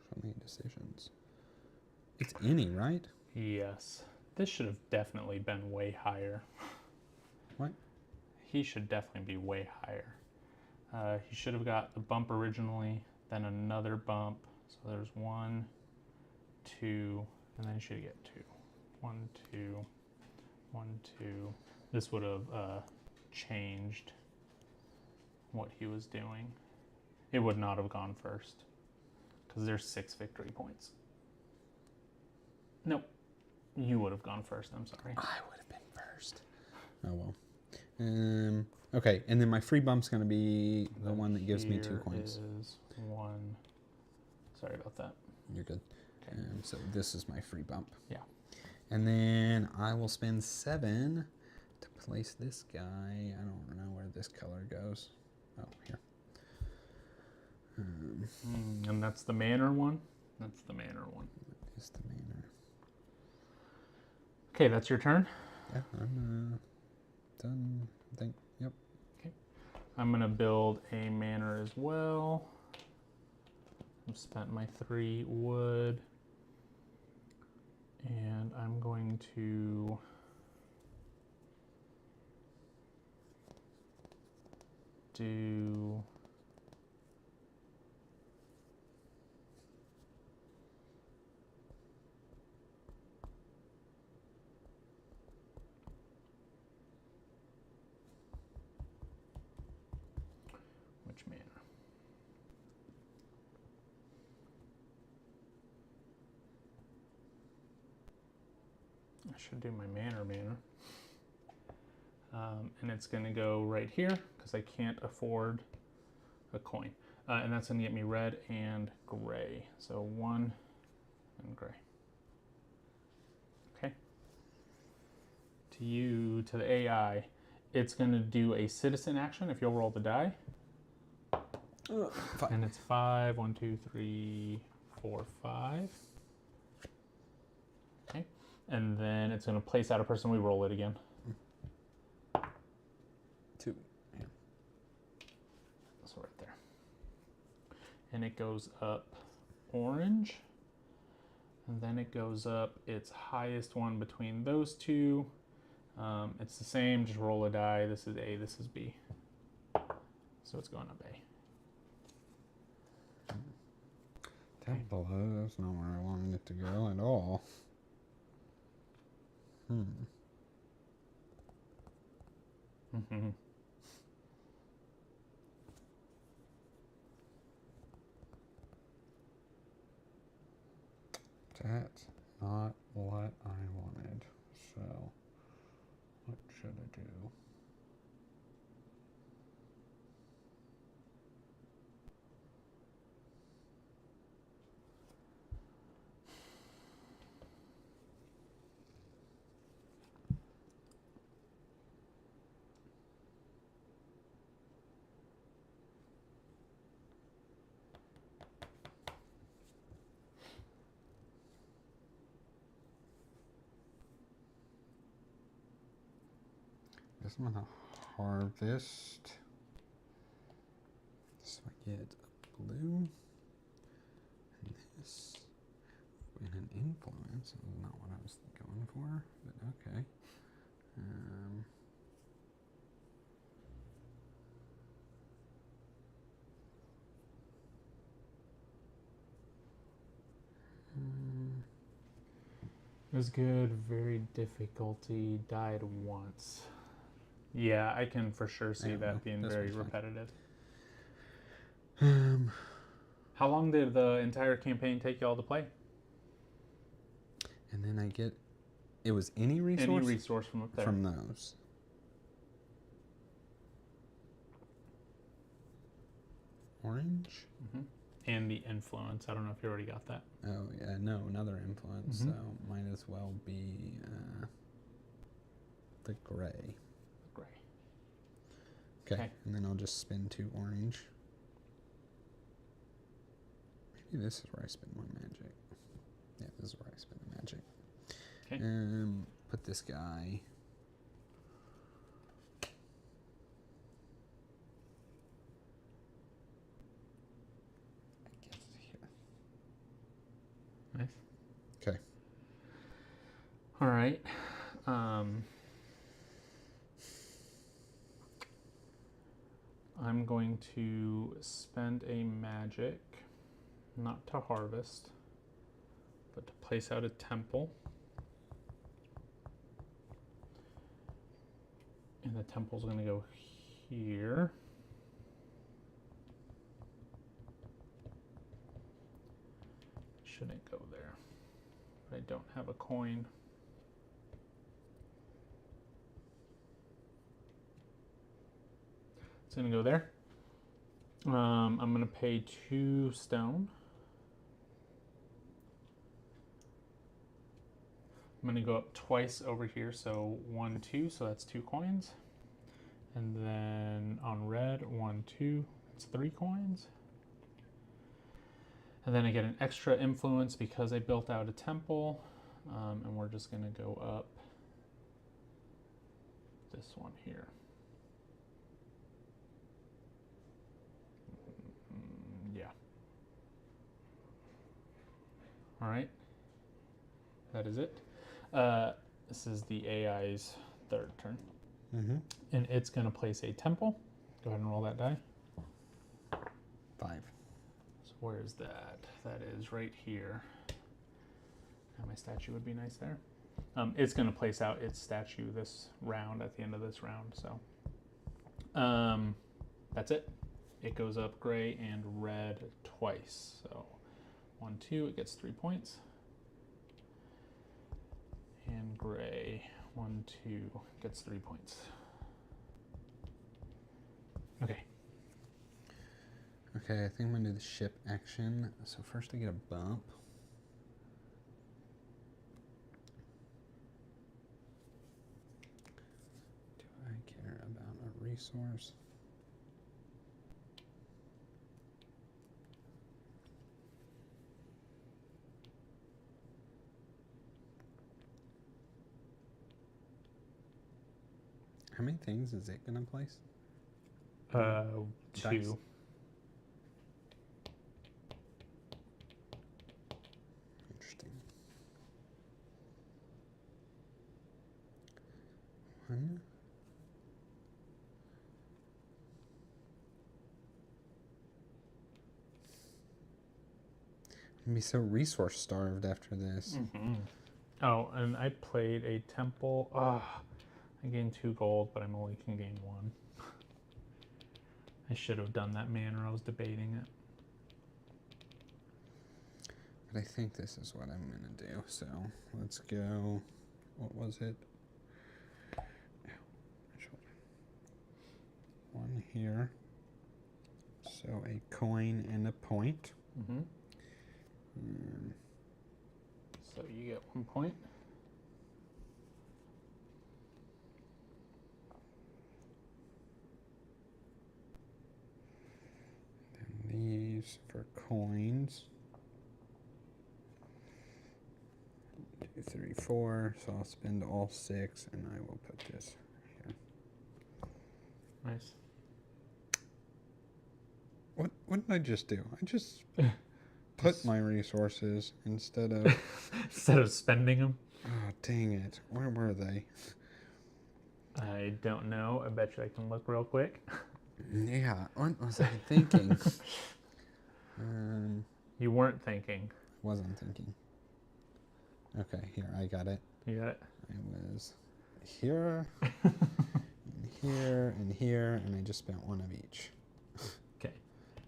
So many decisions. It's any, right? Yes. This should have definitely been way higher. What? He should definitely be way higher. He should have got the bump originally, then another bump. So there's 1, 2, and then he should get 2. 1, 2, 1, 2. This would have changed what he was doing. It would not have gone first because there's 6 victory points. Nope. You would have gone first, I'm sorry. I would have been first. Oh well. Okay, and then my free bump's going to be the one that gives me 2 coins. Is 1. Sorry about that. You're good. Okay. So this is my free bump. Yeah. And then I will spend 7 to place this guy. I don't know where this color goes. Oh, here. And that's the manor one? That's the manor one. Is the manor. Okay, that's your turn. Yeah, I'm done. I think. Yep. Okay. I'm going to build a manor as well. I've spent my 3 wood. And I'm going to do which manor? I should do my manor. And it's going to go right here because I can't afford a coin. And that's going to get me red and gray. So 1 and gray. Okay. To the AI, it's going to do a citizen action if you'll roll the die. And it's 5. 1, 2, 3, 4, 5. Okay. And then it's going to place out a person. We roll it again. 2. Yeah. So right there. And it goes up orange. And then it goes up its highest one between those two. It's the same, just roll a die. This is A, this is B. So it's going up A. Down below, that's not where I wanted it to go at all. That's not what I wanted. So, what should I do? guess I'm gonna harvest. So I get a blue and this and an influence. Not what I was going for, but okay. It was good. Very difficulty. Died once. Yeah, I can for sure see that being very repetitive. How long did the entire campaign take y'all to play? And then I get, it was any resource? Any resource from up there. From those. Orange? Mm-hmm. And the influence. I don't know if you already got that. Oh, yeah, no, another influence. Mm-hmm. So might as well be the gray. Gray. Okay, and then I'll just spin 2 orange. Maybe this is where I spend my magic. Yeah, this is where I spend the magic. Okay. Put this guy. I guess here. Nice. Okay. All right. I'm going to spend a magic, not to harvest, but to place out a temple. And the temple's going to go here. Shouldn't go there. But I don't have a coin. It's going to go there. I'm going to pay 2 stone. I'm going to go up twice over here, so 1, 2, so that's 2 coins. And then on red, 1, 2, it's 3 coins. And then I get an extra influence because I built out a temple. And we're just going to go up this one here. Yeah. All right. That is it. This is the AI's 3rd turn. Mm-hmm. And it's going to place a temple. Go ahead and roll that die. 5. So where's that? That is right here. And my statue would be nice there. It's going to place out its statue this round, at the end of this round. So that's it. It goes up gray and red twice. So 1, 2, it gets 3 points. And gray, 1, 2, gets 3 points. Okay. Okay, I think I'm going to do the ship action. So first I get a bump. Do I care about a resource? How many things is it going to place? 2. Dice. Interesting. 1. I'm gonna be so resource starved after this. Mm-hmm. Oh, and I played a temple. I gained 2 gold, but I'm only can gain 1. I should have done that manner. I was debating it. But I think this is what I'm going to do. So let's go. What was it? Ow, my shoulder. 1 here. So a coin and a point. Mm-hmm. So you get 1 point. Then these for coins. 2, 3, 4. So I'll spend all 6, and I will put this here. Nice. What did I just do? I just put my resources instead of... Instead of spending them? Oh, dang it. Where were they? I don't know. I bet you I can look real quick. Yeah, what was I thinking? You weren't thinking. Wasn't thinking. Okay, here, I got it. You got it? I was here, and here, and here, and I just spent one of each. Okay.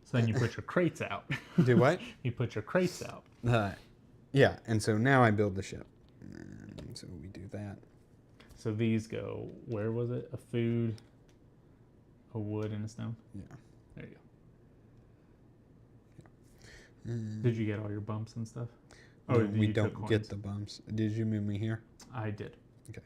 So then you put your crates out. Do what? You put your crates out. Yeah, and so now I build the ship. And so we do that. So these go, where was it? A food, a wood, and a stone? Yeah. There you go. Did you get all your bumps and stuff? No, we don't get the bumps. Did you move me here? I did. Okay.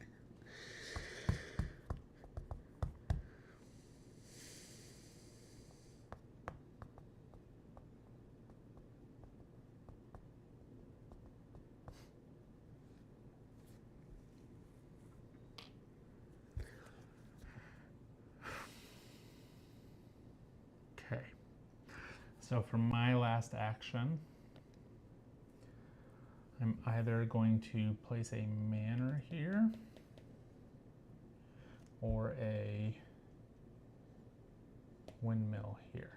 Okay. So for my last action, I'm either going to place a manor here or a windmill here.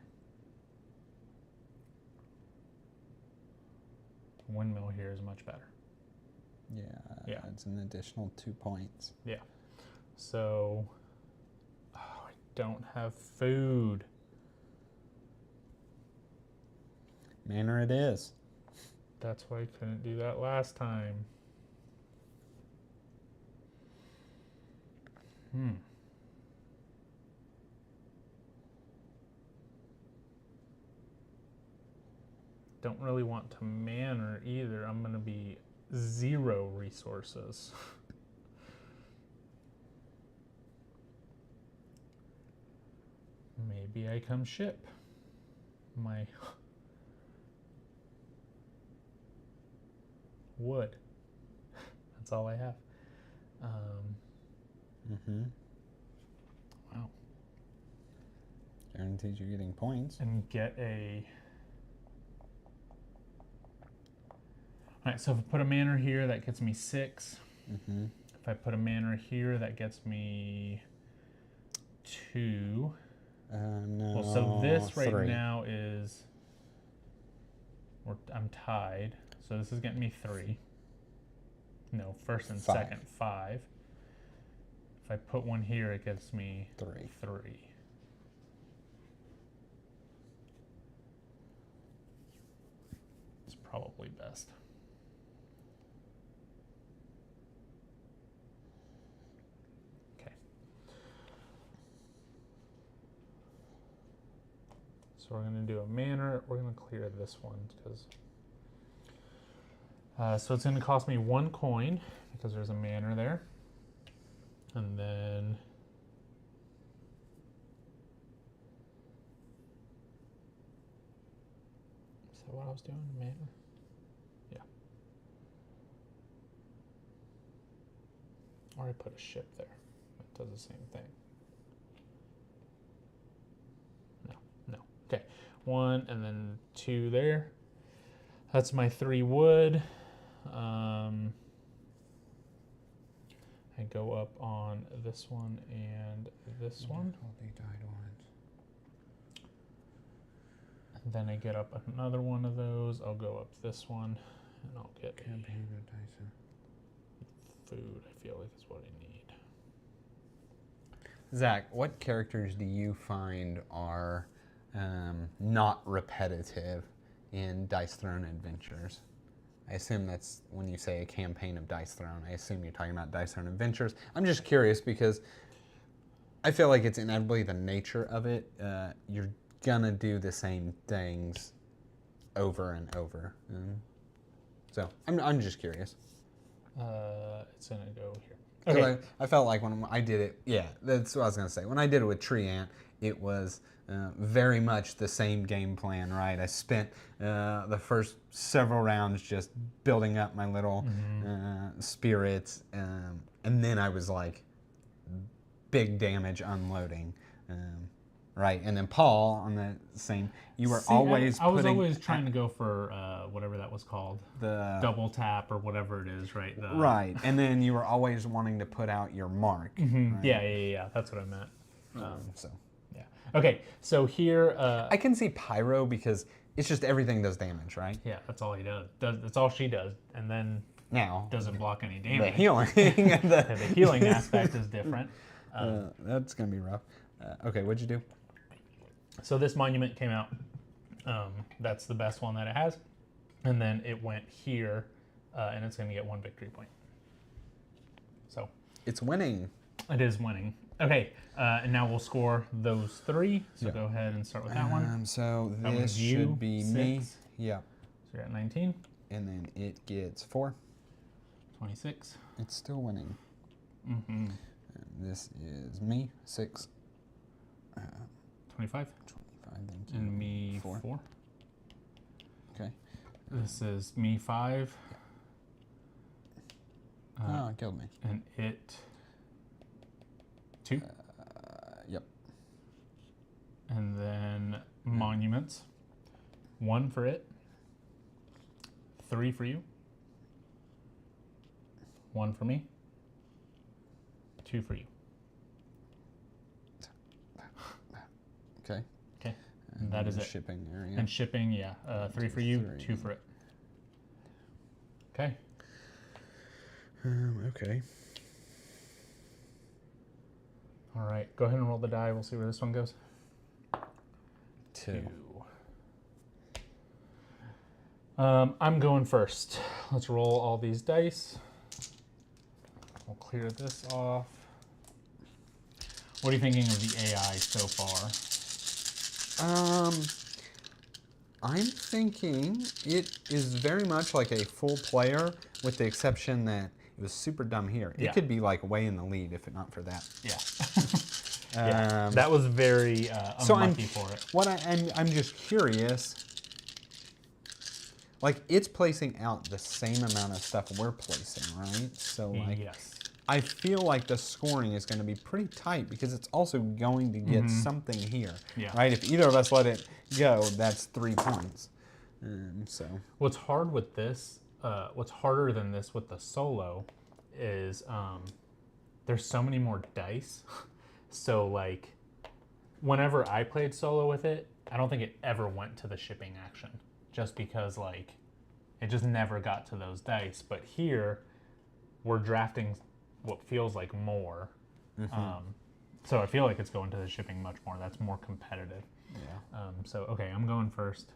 Windmill here is much better. Yeah, it's an additional 2 points. Yeah. So, I don't have food. Manor it is. That's why I couldn't do that last time. Don't really want to manor either. I'm going to be 0 resources. Maybe I come ship. My wood. That's all I have. Wow. Guarantees you're getting points. And get a... Alright, so if I put a manor here, that gets me 6. If I put a manor here, that gets me 2. No. Well, so this right 3. now is... I'm tied. So this is getting me 3. No, first and 5. second, 5. If I put one here, it gives me 3. 3. It's probably best. Okay. So we're going to do a manor. We're going to clear this one because... so it's going to cost me 1 coin because there's a manor there. And then... Is that what I was doing? Manor? Yeah. Or I put a ship there. It does the same thing. No. Okay. 1 and then 2 there. That's my 3 wood. I go up on this one and this one. And then I get up another one of those. I'll go up this one and I'll get food. I feel like is what I need. Zach, what characters do you find are not repetitive in Dice Throne Adventures? I assume that's when you say a campaign of Dice Throne. I assume you're talking about Dice Throne Adventures. I'm just curious because I feel like it's inevitably the nature of it. You're gonna do the same things over and over. So I'm just curious. It's gonna go here. Okay. I felt like when I did it, yeah, that's what I was gonna say. When I did it with Tree Ant, it was very much the same game plan, right? I spent the first several rounds just building up my little spirits, and then I was like big damage unloading. Right, and then Paul on the same. You were See, always I was putting always trying to go for whatever that was called, the double tap or whatever it is, right? right, and then you were always wanting to put out your mark. Right? Yeah. That's what I meant. So Yeah. Okay. So here. I can see pyro because it's just everything does damage, right? Yeah, that's all he does. That's all she does, and then Now doesn't block any the damage. healing, The healing aspect is different. that's gonna be rough. Okay, what'd you do? So this monument came out. That's the best one that it has, and then it went here, and it's going to get 1 victory point. So It's winning. it is winning. Okay, and now we'll score those 3. So Yeah. go ahead and start with that one. So That this one's you, should be me. 6. Yeah, So you're at 19, and then it gets 4. 26. It's still winning. Mm-hmm. And this is me 6. 25. 25. Thank you. And me 4. Okay. This is me 5. Oh, it killed me. And it 2. Yep. And then monuments. 1 for it. 3 for you. 1 for me. 2 for you. Okay. Okay. And that is the it. Shipping area. And shipping, yeah. 3 for you, 3. 2 for it. Okay. Okay. All right. Go ahead and roll the die. We'll see where this one goes. 2. I'm going first. Let's roll all these dice. We'll clear this off. What are you thinking of the AI so far? I'm thinking it is very much like a full player, with the exception that it was super dumb here. It Yeah. could be like way in the lead if it not for that. Yeah. Yeah. That was very unlucky So for it. I'm just curious. Like, it's placing out the same amount of stuff we're placing, right? So like, Yes. I feel like the scoring is going to be pretty tight because it's also going to get something here, Yeah. right? If either of us let it go, that's 3 points. So What's hard with this, what's harder than this with the solo is there's so many more dice. So like whenever I played solo with it, I don't think it ever went to the shipping action just because like it just never got to those dice. But here we're drafting what feels like more. So I feel like it's going to the shipping much more. That's more competitive. yeah. So, okay, I'm going first.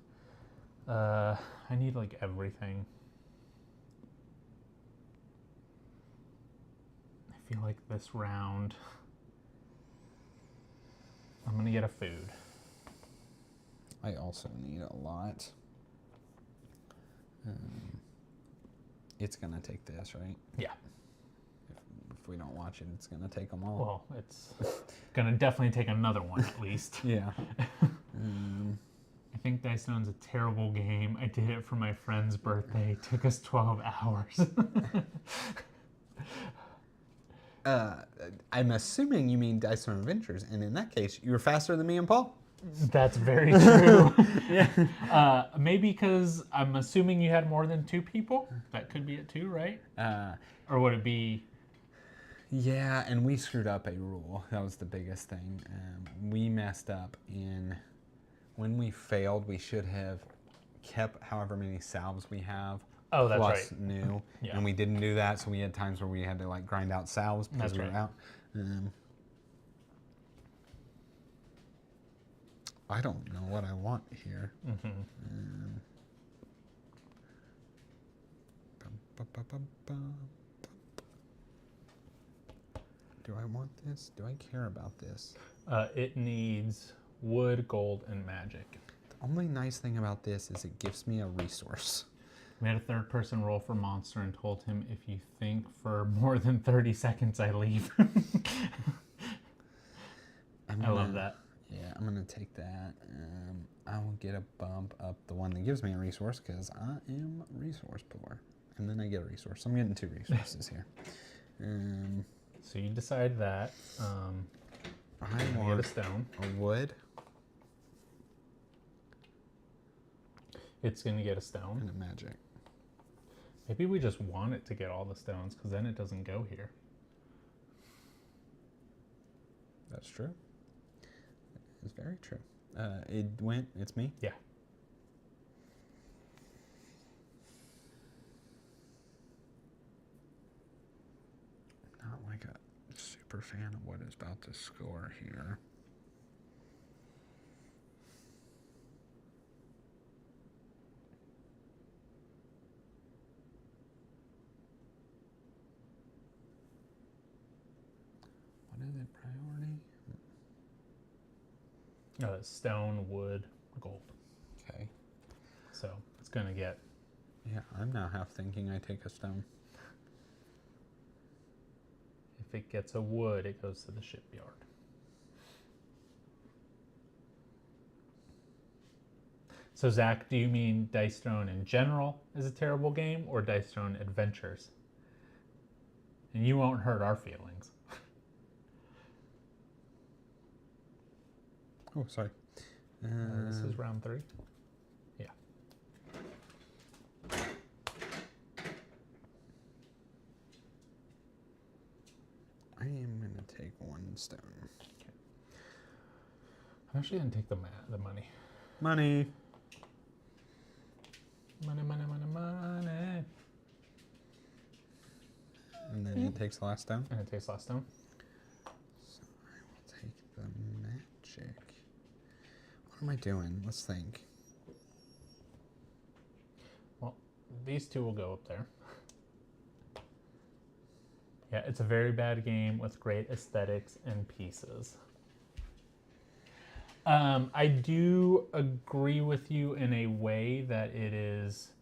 I need like everything. I feel like this round, I'm going to get a food. I also need a lot. It's going to take this, right? Yeah. If we don't watch it, it's going to take them all. Well, it's going to definitely take another one at least. Yeah. I think Dice Stone's a terrible game. I did it for my friend's birthday. It took us 12 hours. I'm assuming you mean Dice Throne Adventures, and in that case, you were faster than me and Paul. That's very true. Yeah. Maybe because I'm assuming you had more than 2 people. That could be it too, right? Or would it be? Yeah, and we screwed up a rule. That was the biggest thing. We messed up in when we failed. We should have kept however many salves we have. Oh, that's plus right. new, Yeah. and we didn't do that, so we had times where we had to like grind out salves because That's we were right. out. I don't know what I want here. Do I want this? Do I care about this? It needs wood, gold, and magic. The only nice thing about this is it gives me a resource. We had a 3rd person roll for monster and told him, if you think for more than 30 seconds, I leave. I love that. Yeah, I'm going to take that. I will get a bump up the one that gives me a resource because I am resource poor. And then I get a resource. So I'm getting 2 resources here. So you decide that. I Get want a stone. a wood It's going to get a stone. and a magic. Maybe we just want it to get all the stones because then it doesn't go here. That's true. It's very true. It's me? Yeah. Not like a super fan of what is about to score here. What is it, priority? Stone, wood, gold. Okay. So it's going to get... Yeah, I'm now half thinking I take a stone. If it gets a wood, it goes to the shipyard. So Zach, do you mean Dice Throne in general is a terrible game, or Dice Throne Adventures? And you won't hurt our feelings. Oh, sorry. This is round 3. Yeah. I am going to take one stone. Okay. I'm actually going to take the money. Money. Money, money, money, money. And then it takes the last stone. And it takes last stone. So I will take the magic. What am I doing? Let's think. Well, these two will go up there. Yeah, it's a very bad game with great aesthetics and pieces. I do agree with you in a way that it is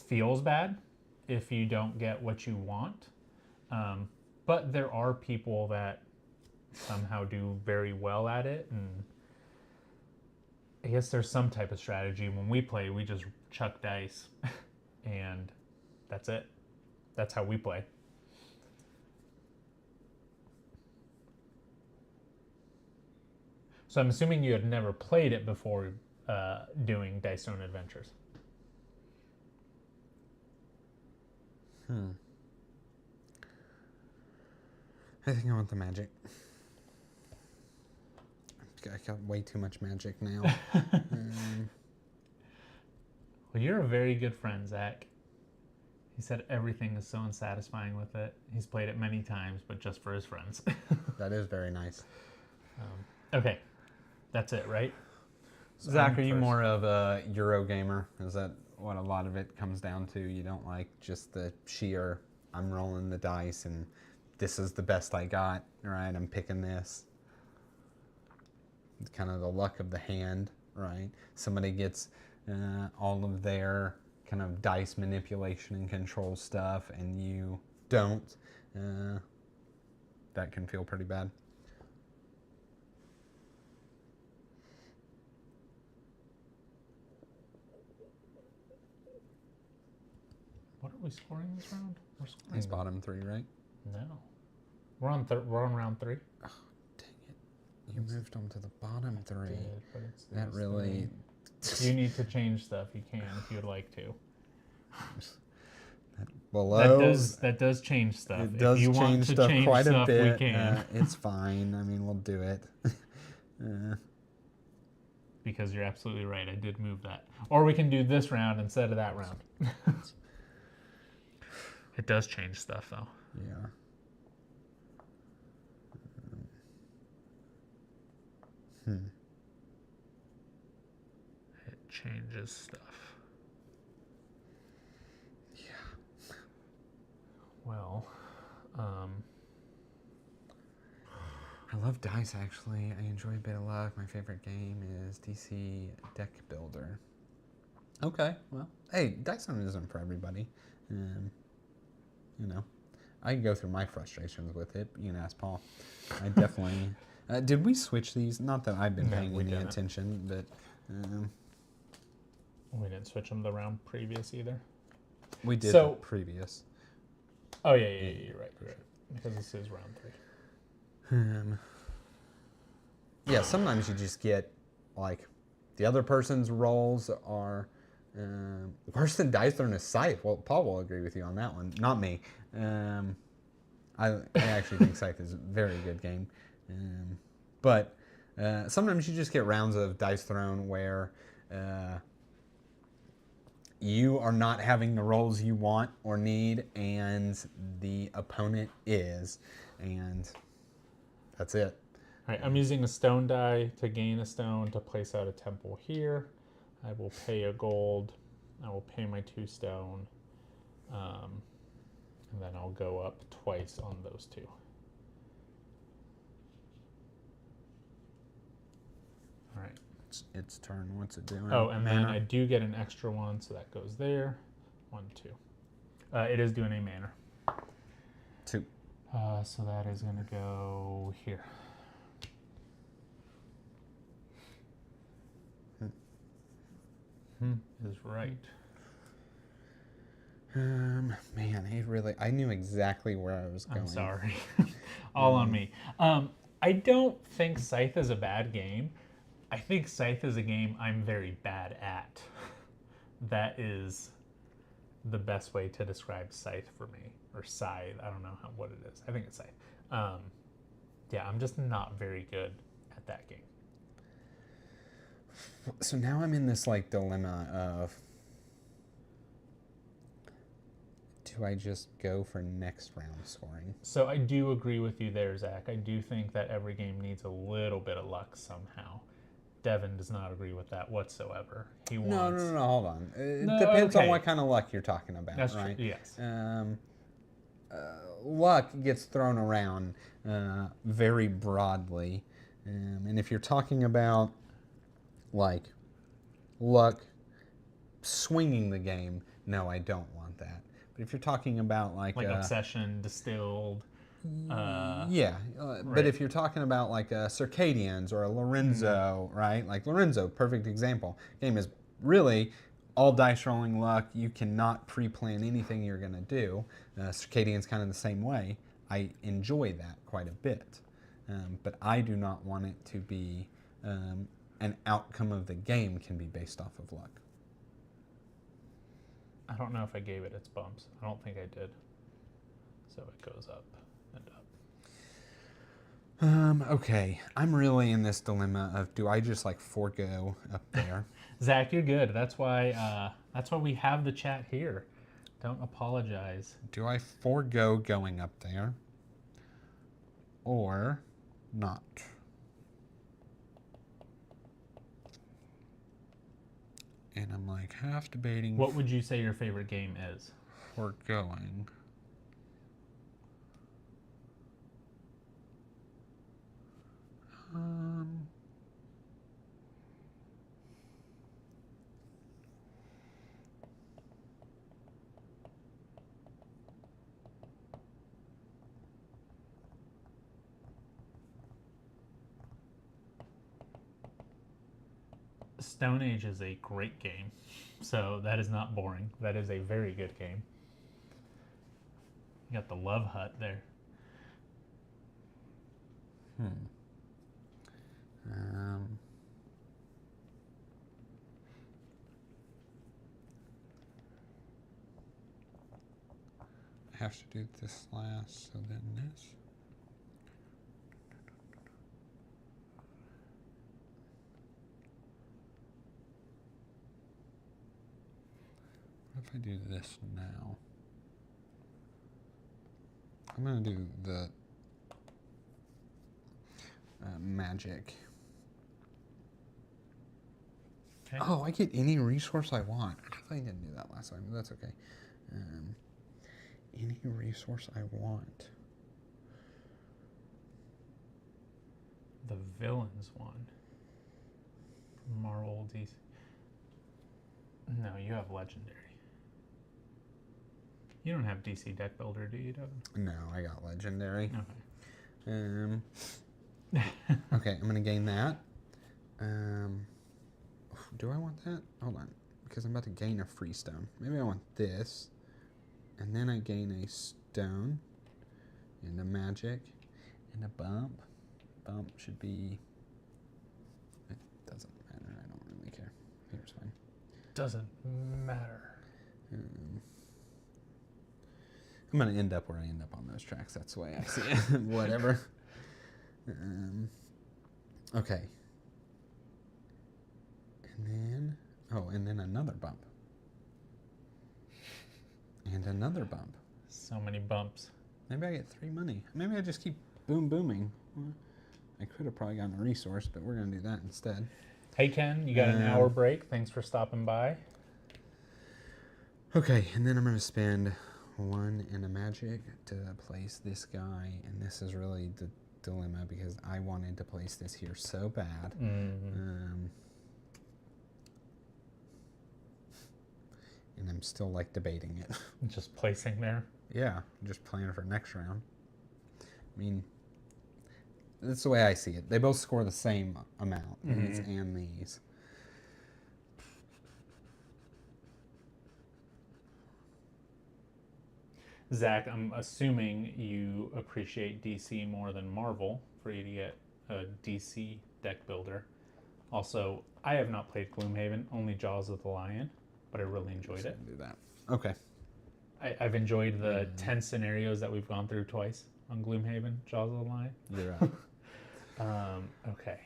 feels bad if you don't get what you want. But there are people that somehow do very well at it, and I guess there's some type of strategy. When we play, we just chuck dice and that's it. That's how we play. So I'm assuming you had never played it before doing Dice Throne Adventures. I think I want the magic. I got way too much magic now. Well, you're a very good friend, Zach. He said everything is so unsatisfying with it. He's played it many times, but just for his friends. That is very nice. Okay, that's it, right? So Zach, are you more of a Euro gamer? Is that what a lot of it comes down to? You don't like just the sheer, I'm rolling the dice and this is the best I got, right? I'm picking this. It's kind of the luck of the hand, right? Somebody gets all of their kind of dice manipulation and control stuff and you don't. That can feel pretty bad. What are we scoring this round? We're scoring It's bottom 3, right? No. We're on round 3. Oh, dang it. You moved on to the bottom 3. Did, but it's That really... You need to change stuff. You can if you'd like to. Below... That does change stuff. It does if you change want to stuff change quite stuff, a bit. we can. It's fine. I mean, we'll do it. Because you're absolutely right. I did move that. Or we can do this round instead of that round. It does change stuff, though. Yeah. It changes stuff. Yeah. Well, I love dice, actually. I enjoy a bit of luck. My favorite game is DC Deck Builder. Okay, well, hey, Dice Throne isn't for everybody. You know, I can go through my frustrations with it. You can ask Paul. I definitely... did we switch these? Not that I've been paying any attention, but... we didn't switch them the round previous either. We did the previous. Oh, yeah, you're right. Because this is round 3. Yeah, sometimes you just get, like, the other person's rolls are worse than dice thrown a scythe. Well, Paul will agree with you on that one, not me. I actually think Scythe is a very good game. But sometimes you just get rounds of dice thrown where you are not having the rolls you want or need, and the opponent is. And that's it. All right, I'm using a stone die to gain a stone to place out a temple here. I will pay a gold. I will pay my 2 stone. And then I'll go up twice on those 2. All right. Its turn. What's it doing? Oh, and then I do get an extra one, so that goes there. 1, 2. It is doing a manor. 2. So that is going to go here. Is right. Man, I knew exactly where I was going. I'm sorry. All on me. I don't think Scythe is a bad game. I think Scythe is a game I'm very bad at. That is the best way to describe Scythe for me. Or Scythe. I don't know what it is. I think it's Scythe. Yeah, I'm just not very good at that game. So now I'm in this, like, dilemma of, do I just go for next round scoring? So I do agree with you there, Zach. I do think that every game needs a little bit of luck somehow. Devin does not agree with that whatsoever. He wants... No, hold on. It depends on what kind of luck you're talking about, That's right? True. Yes. Luck gets thrown around very broadly. And if you're talking about, like, luck swinging the game, no, I don't want that. But if you're talking about, like Obsession, Distilled... right. But if you're talking about, like, Circadians or a Lorenzo, right? Like Lorenzo, perfect example. Game is really all dice rolling luck. You cannot pre-plan anything you're going to do. Circadian's kind of the same way. I enjoy that quite a bit. But I do not want it to be an outcome of the game can be based off of luck. I don't know if I gave it its bumps. I don't think I did. So it goes up and up. Okay. I'm really in this dilemma of, do I just, like, forego up there? Zach, you're good. That's why we have the chat here. Don't apologize. Do I forego going up there or not? And I'm, like, half debating. What would you say your favorite game is? Foregoing. Stone Age is a great game, so that is not boring. That is a very good game. You got the Love Hut there. I have to do this last, so then this. What if I do this now? I'm going to do the magic. Okay. Oh, I get any resource I want. I definitely didn't do that last time, but that's okay. Any resource I want. The Villains one. Marvel DC. No, you have Legendary. You don't have DC Deck Builder, do you, Devin? No, I got Legendary. Okay. Okay, I'm going to gain that. Do I want that? Hold on, because I'm about to gain a free stone. Maybe I want this, and then I gain a stone, and a magic, And a bump. Bump should be... It doesn't matter. I don't really care. Here's fine. Doesn't matter. I'm going to end up where I end up on those tracks. That's the way I see it. Whatever. Okay. And then... Oh, and then another bump. And another bump. So many bumps. Maybe I get 3 money. Maybe I just keep booming. I could have probably gotten a resource, but we're going to do that instead. Hey, Ken, you got an hour break. Thanks for stopping by. Okay, and then I'm going to spend 1 in a magic to place this guy, and this is really the dilemma because I wanted to place this here so bad. And I'm still like debating it. Just placing there. Yeah, just playing for next round. I mean, that's the way I see it. They both score the same amount, these and these. Zach, I'm assuming you appreciate DC more than Marvel for you to get a DC deck builder. Also, I have not played Gloomhaven, only Jaws of the Lion, but I really enjoyed it. Do that. Okay. I've enjoyed the 10 scenarios that we've gone through twice on Gloomhaven, Jaws of the Lion. You're right. Okay.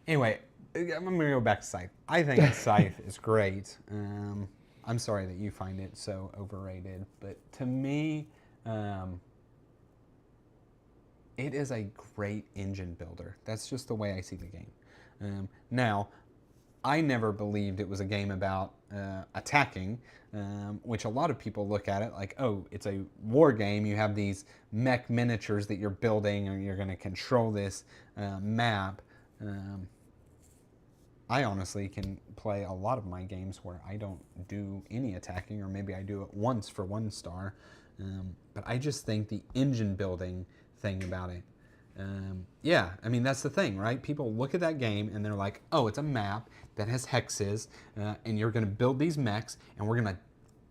Anyway, I'm going to go back to Scythe. I think Scythe is great. I'm sorry that you find it so overrated, but to me, it is a great engine builder. That's just the way I see the game. Now, I never believed it was a game about attacking, which a lot of people look at it like, oh, it's a war game. You have these mech miniatures that you're building and you're going to control this map. I honestly can play a lot of my games where I don't do any attacking, or maybe I do it once for 1 star. But I just think the engine building thing about it, yeah, I mean, that's the thing, right? People look at that game and they're like, oh, it's a map that has hexes, and you're going to build these mechs, and we're going to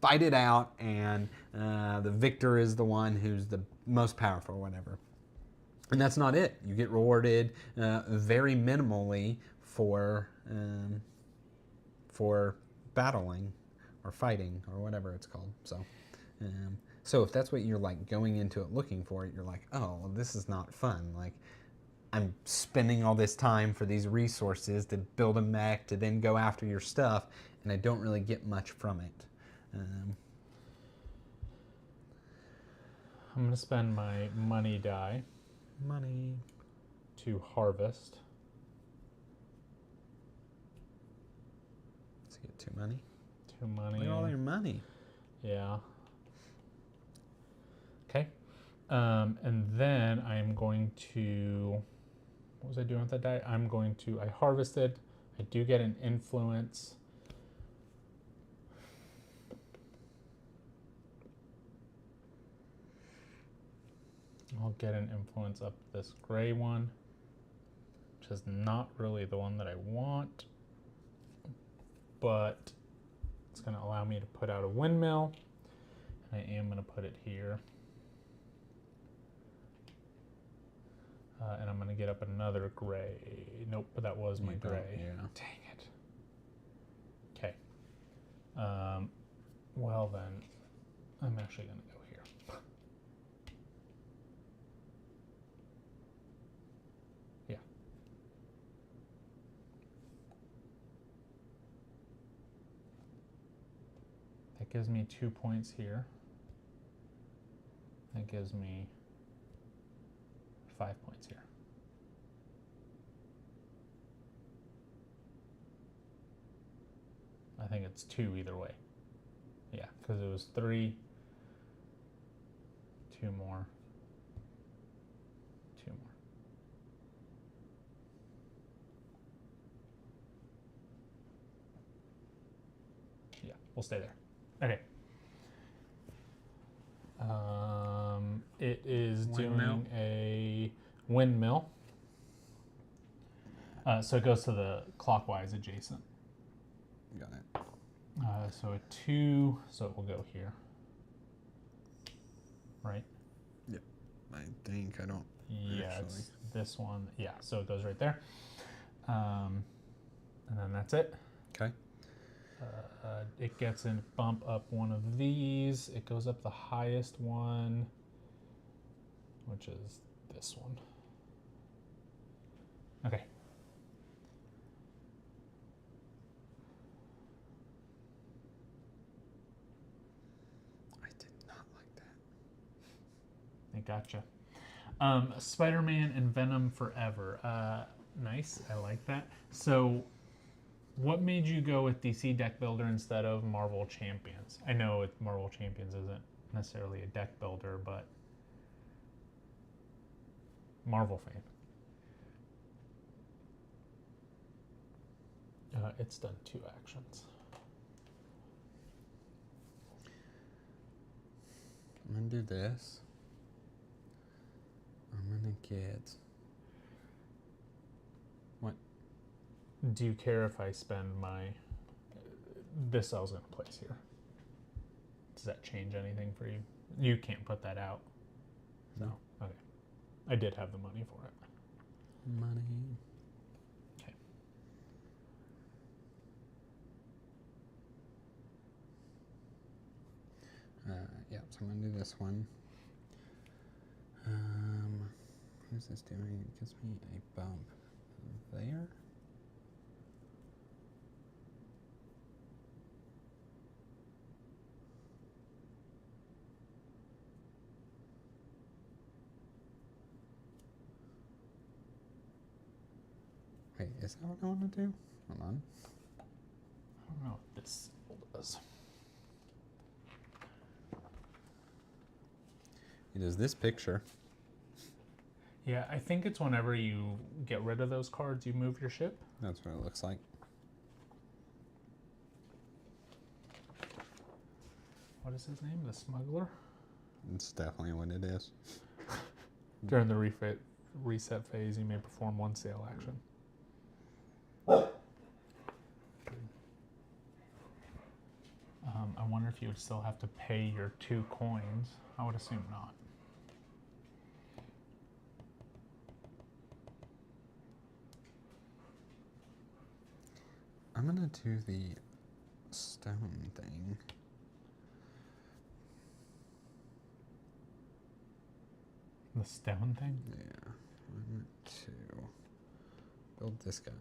fight it out, and the victor is the one who's the most powerful or whatever. And that's not it. You get rewarded very minimally for battling or fighting or whatever it's called. So if that's what you're like going into it looking for, you're like, oh, well, this is not fun. Like, I'm spending all this time for these resources to build a mech to then go after your stuff, and I don't really get much from it. I'm going to spend my money die to harvest. Let's get 2 money. 2 money. Look at all your money. Yeah. Okay. And then I'm going to... What was I doing with that die? I harvested. I do get an influence. I'll get an influence up this gray one, which is not really the one that I want, but it's going to allow me to put out a windmill. I am going to put it here. And I'm going to get up another gray. Nope, but that was my gray. Yeah. Dang it. Okay. Well then, I'm actually going to go here. Yeah. That gives me 2 points here. That gives me 5 points here. I think it's 2 either way. Yeah, because it was 3, 2 more, 2 more. Yeah, we'll stay there. Okay. It is doing a windmill. So it goes to the clockwise adjacent. Got it. So a 2, so it will go here. Right? I think. I don't Yeah, actually. it's this one. Yeah, so it goes right there. And then that's it. Okay. It gets a bump up one of these. It goes up the highest one, which is this one. Okay. I did not like that. I gotcha. Spider-Man and Venom Forever. Nice. I like that. So, what made you go with DC Deck Builder instead of Marvel Champions? I know Marvel Champions isn't necessarily a deck builder, but Marvel fan. It's done 2 actions. I'm going to do this. I'm going to get... What? Do you care if I spend my... This cell's in place here. Does that change anything for you? You can't put that out. No. Okay. I did have the money for it. Money. Okay. Yeah, so I'm going to do this one. What is this doing? It gives me a bump there. Wait, is that what I want to do? Hold on. I don't know if this does. It is this picture. Yeah, I think it's whenever you get rid of those cards, you move your ship. That's what it looks like. What is his name? The Smuggler? It's definitely what it is. During the reset phase, you may perform 1 sale action. I wonder if you would still have to pay your 2 coins. I would assume not. I'm gonna do the stone thing. The stone thing? Yeah, I want to build this guy.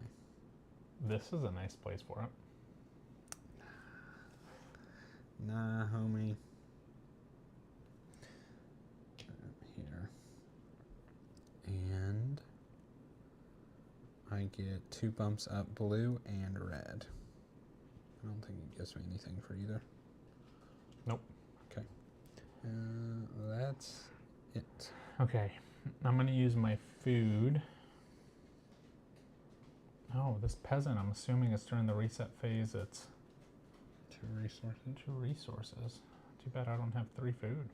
This is a nice place for it. Nah, homie. Here. And I get 2 bumps up blue and red. I don't think it gives me anything for either. Nope. Okay. That's it. Okay, I'm going to use my food. Oh, this peasant, I'm assuming it's during the reset phase. It's 2 resources. 2 resources. Too bad I don't have 3 food.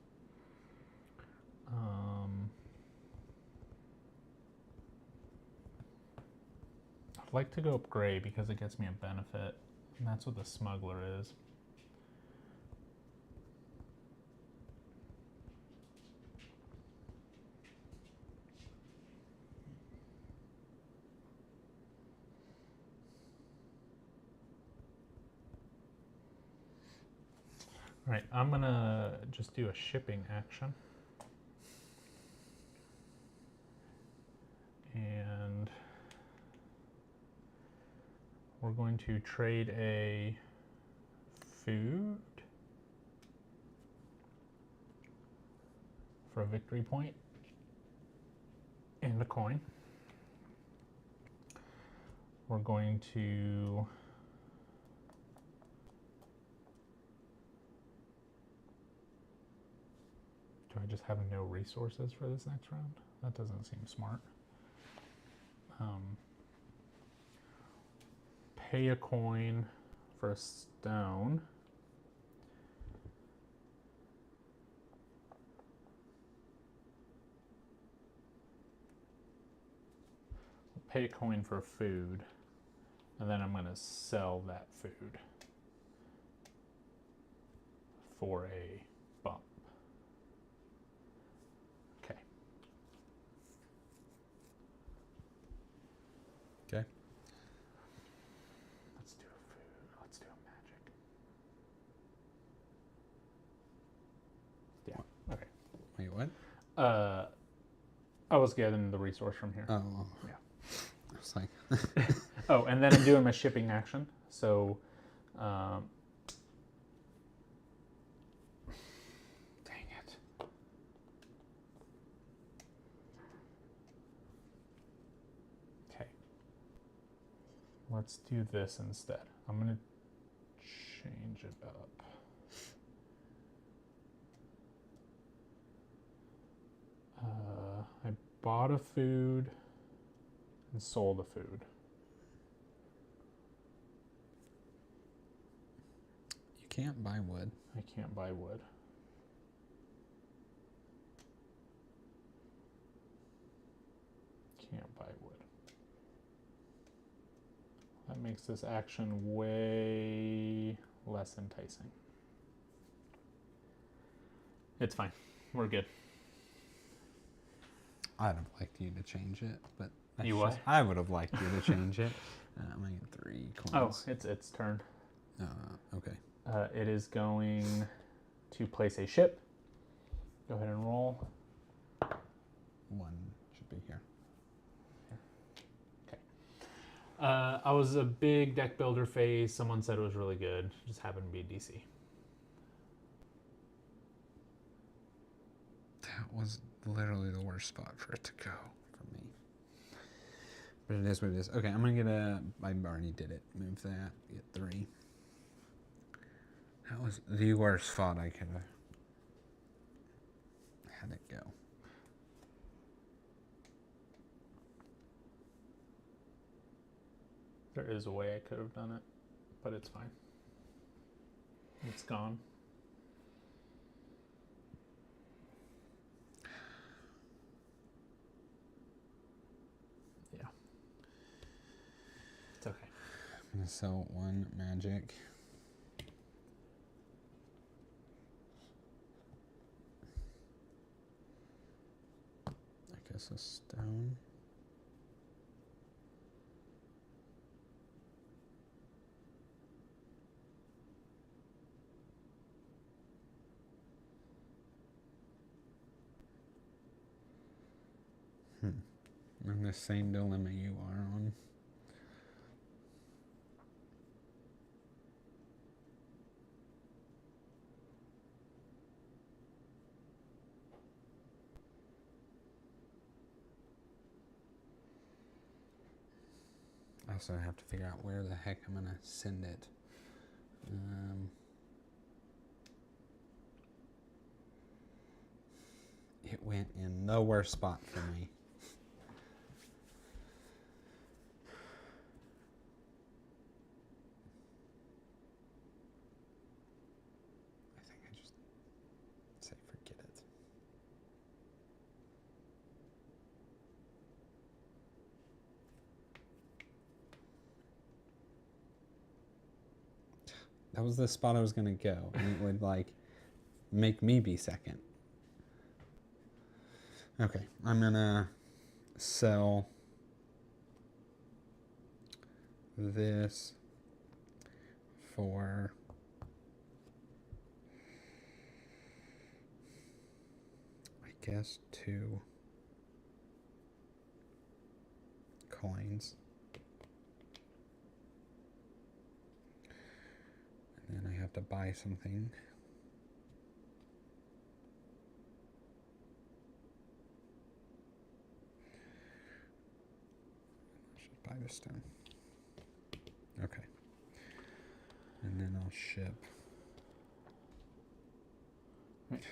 I'd like to go up gray because it gets me a benefit, and that's what the Smuggler is. All right, I'm gonna just do a shipping action. And we're going to trade a food for a victory point and a coin. We're going to do I just have no resources for this next round? That doesn't seem smart. Pay a coin for a stone. Pay a coin for food, and then I'm going to sell that food for a bump. Okay. I was getting the resource from here. Oh. Yeah. I was like... Oh, and then I'm doing my shipping action. So, dang it. Okay. Let's do this instead. I'm going to change it up. I bought a food and sold a food. You can't buy wood. I can't buy wood. Can't buy wood. That makes this action way less enticing. It's fine. We're good. I'd have liked you to change it, but You what? I would have liked you to change it. I'm gonna get 3 coins. Oh, it's turn. Okay. It is going to place a ship. Go ahead and roll. 1 should be here. Okay. I was a big deck builder phase. Someone said it was really good. Just happened to be DC. That was literally the worst spot for it to go for me. But it is what it is. Okay, I'm gonna get I already did it. Move that. Get 3. That was the worst spot I could have had it go. There is a way I could have done it, but it's fine. It's gone. Yeah. It's okay. I'm gonna sell 1 magic. I guess a stone. I'm the same dilemma you are on. I also have to figure out where the heck I'm gonna send it. It went in the worst spot for me. I think I just say forget it. That was the spot I was gonna go, and it would like make me be second. Okay, I'm gonna sell this for I guess 2 coins. And then I have to buy something. I should buy this stone. Okay. And then I'll ship. Right.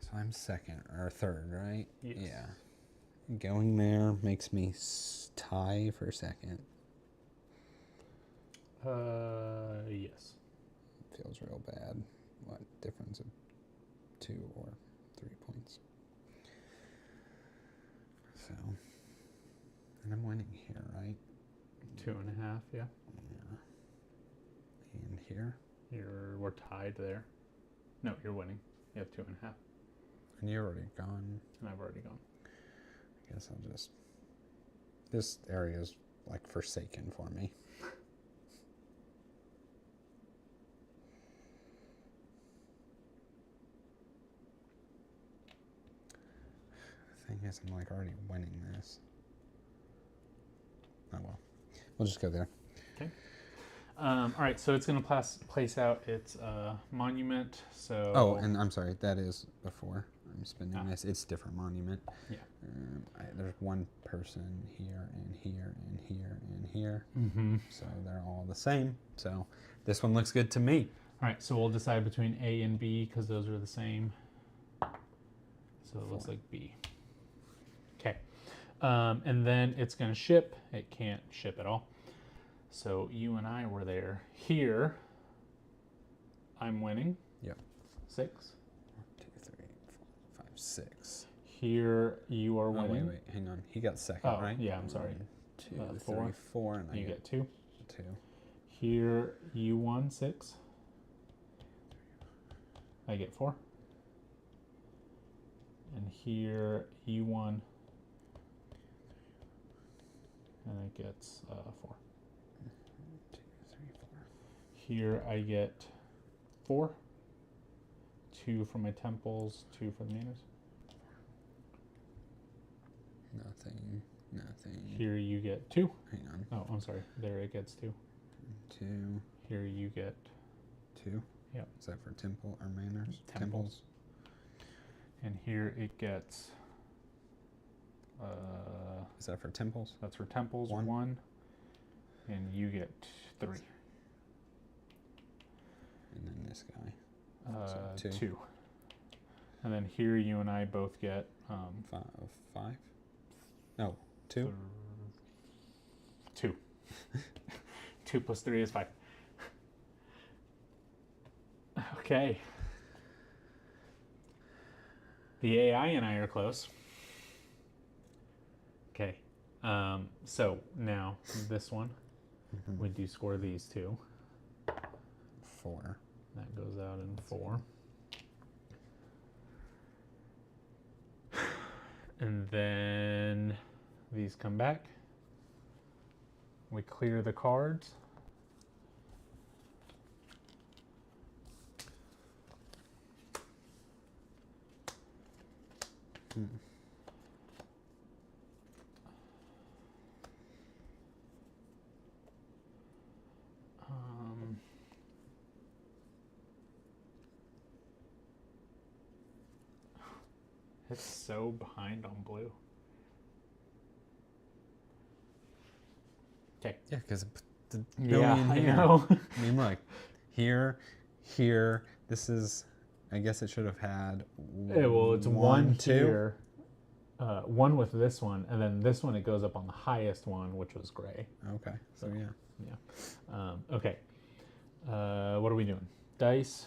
So I'm second or third, right? Yes. Yeah. Going there makes me tie for second. Yes. Feels real bad. What difference of 2 or 3 points? So, and I'm winning here, right? 2.5, yeah. Yeah. And here. We're tied there. No, you're winning. You have 2.5. And you're already gone. And I've already gone. I guess I'll just... This area is like forsaken for me. guess I'm like already winning this. Oh well. We'll just go there. Okay. All right, so it's going to place out its monument. So. Oh, and I'm sorry, that is before I'm spending this. It's different monument. Yeah. There's one person here and here and here and here. Mm-hmm. So they're all the same. So this one looks good to me. All right, so we'll decide between A and B because those are the same. So it looks like B. Okay. And then it's going to ship. It can't ship at all. So you and I were there. Here, I'm winning. Yep. 6. 1, 2, 3, 4, 5, 6. Here, you are winning. Wait, hang on. He got second, Oh, right? yeah, I'm sorry. 1, 2, 3, 4. 4, and you get 2. 2. Here, you won 6. I get 4. And here, you won. And it gets 4. 2, 3, 4. Here I get 4. 2 for my temples, 2 for the manners. Nothing. Here you get 2. Hang on. Oh, I'm sorry. There it gets 2. 2. Here you get 2. Yep. Is that for temple or manners? Temples. And here it gets. Is that for temples? That's for temples. 1. 1. And you get 3. And then this guy. So 2. And then here you and I both get 5. No, 2. 2. 2 plus 3 is 5. Okay. The AI and I are close. Okay. So now this one, we do score these 2. 4. That goes out in 4. And then these come back. We clear the cards. It's so behind on blue. Okay. Yeah, because the Yeah, billion I here. know. I mean, look, here. This is. I guess it should have had. Yeah, well, it's 1 2. here, 1 with this one, and then this one it goes up on the highest one, which was gray. Okay, so yeah. Yeah. Okay. What are we doing? Dice.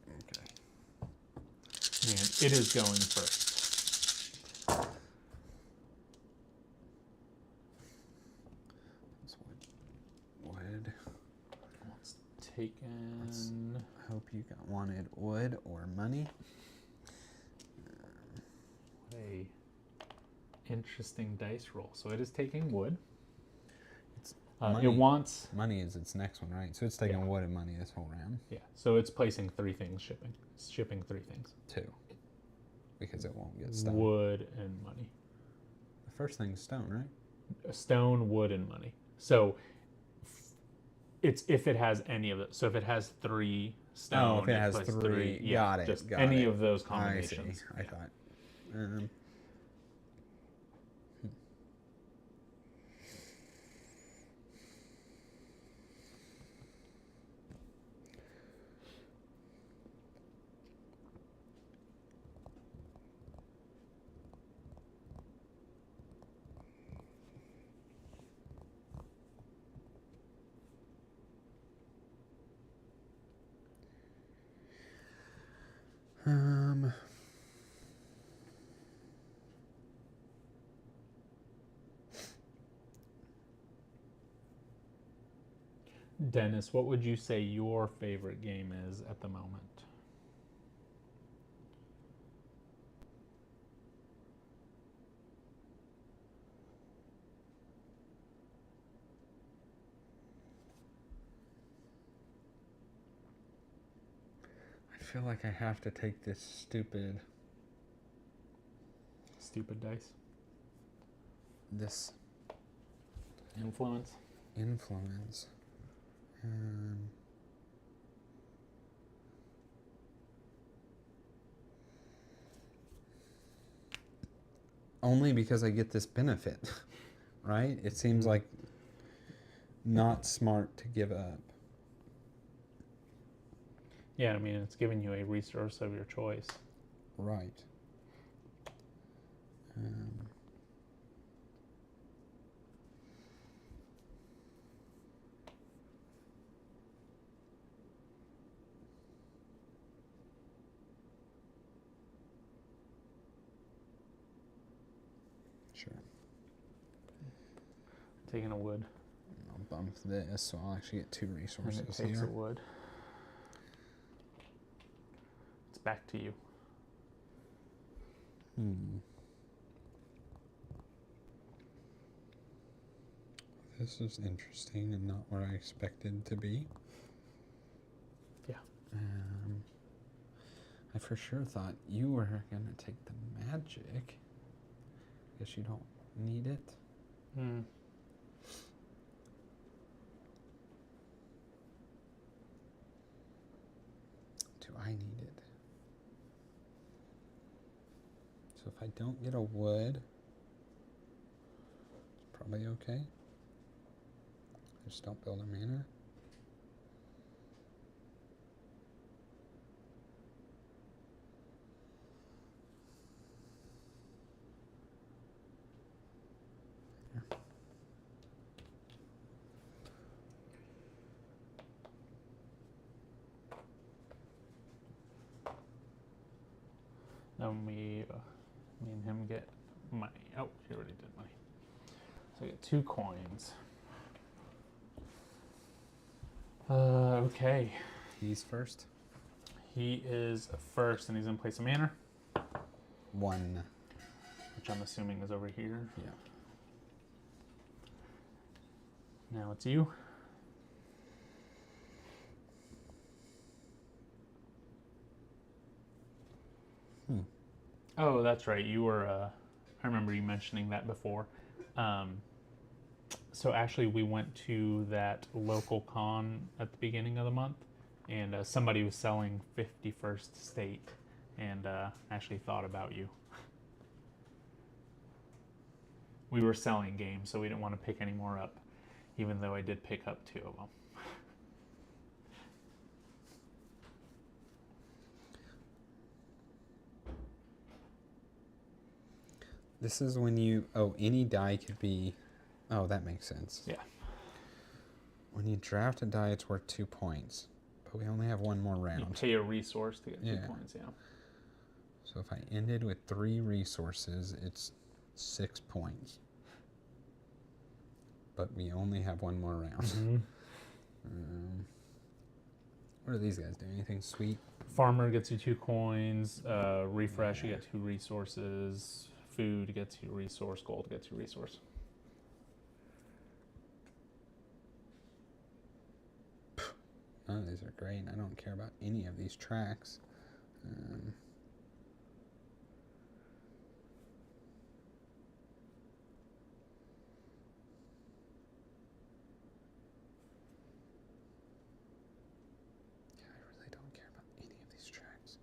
Okay. And it is going first. That's wood. It's taken. I hope you wanted wood or money. What a interesting dice roll. So it is taking wood. Money. It wants. Money is its next one, right? So it's taking wood and money this whole round. Yeah. So it's placing 3 things shipping. It's shipping 3 things. 2. Because it won't get stone. Wood and money. The first thing's stone, right? Stone, wood, and money. So it's if it has any of it. So if it has 3 stone, Oh, if it has places 3, yeah, got it. just got any it. of those I combinations. see. I thought. Dennis, what would you say your favorite game is at the moment? feel like I have to take this stupid dice. This Influence. influence. Only because I get this benefit, right? It seems like not smart to give up. Yeah, I mean, it's giving you a resource of your choice. Right. Sure. Taking a wood. I'll bump this, so I'll actually get 2 And resources it takes here. a wood. It's back to you. This is interesting and not what I expected to be. Yeah. I for sure thought you were going to take the magic. Guess you don't need it. Do I need it? So if I don't get a wood, it's probably okay. Just don't build a manor. Then me and him get money. Oh, he already did money. So I get 2 coins. Okay. He's first. He is first, and he's in place of manor, 1. which I'm assuming is over here. Yeah. Now it's you. Oh, that's right. You were, I remember you mentioning that before. So actually, we went to that local con at the beginning of the month, and somebody was selling 51st State, and actually thought about you. We were selling games, so we didn't want to pick any more up, even though I did pick up 2 of them. This is when you... Oh, any die could be... Oh, that makes sense. Yeah. When you draft a die, it's worth 2 points. But we only have 1 more You round. pay a resource to get 2 Yeah. points, yeah. So if I ended with 3 resources, it's 6 points. But we only have 1 more round. What do these guys do? Anything sweet? Farmer gets you 2 coins. Refresh, you get 2 resources. Food gets you a resource. Gold gets you a resource. None of these are great. I don't care about any of these tracks. Yeah, I really don't care about any of these tracks.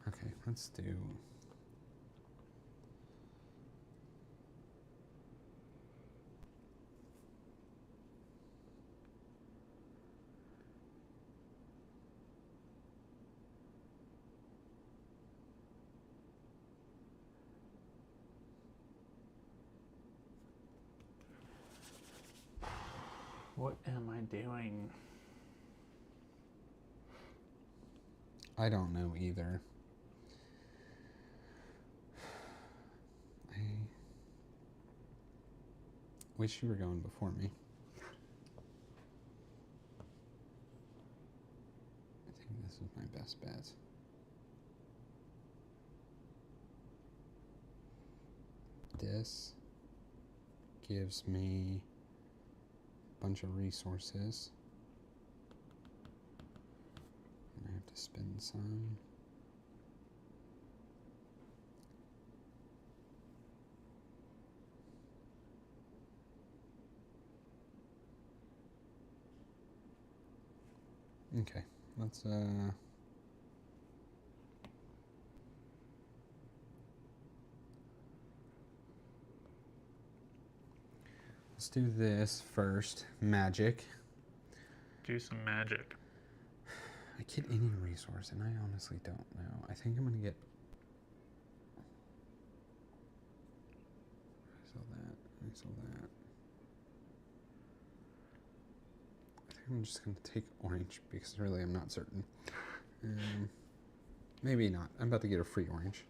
Okay, let's do... What am I doing? I don't know either. I wish you were going before me. I think this is my best bet. this gives me a bunch of resources. And I have to spend some. Okay, let's do this first. Magic. Do some magic. I get any resource, and I honestly don't know. I think I'm gonna get. I saw that. I saw that. I think I'm just gonna take orange because really I'm not certain. Maybe not. I'm about to get a free orange.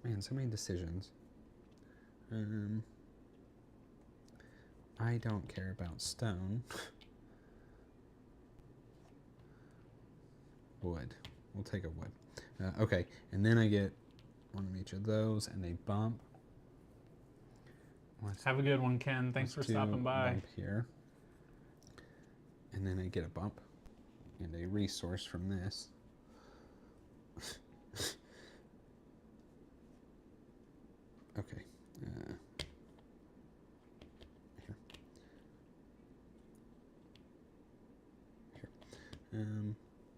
Man, so many decisions. I don't care about stone. Wood. We'll take a wood. Okay, and then I get one of each of those and a bump. Have a good one, Ken. Thanks for stopping by. Bump here. And then I get a bump and a resource from this. Okay. Here.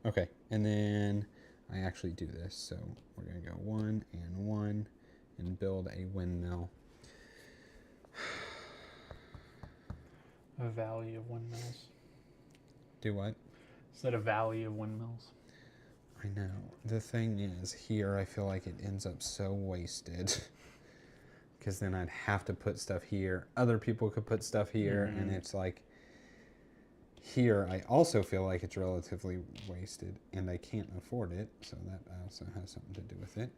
Okay, and then I actually do this. So we're going to go 1 and 1 and build a windmill. A valley of windmills. Do what? Said a valley of windmills. I know. The thing is, here I feel like it ends up so wasted. Because then I'd have to put stuff here. Other people could put stuff here, and it's like, here I also feel like it's relatively wasted, and I can't afford it, so that also has something to do with it.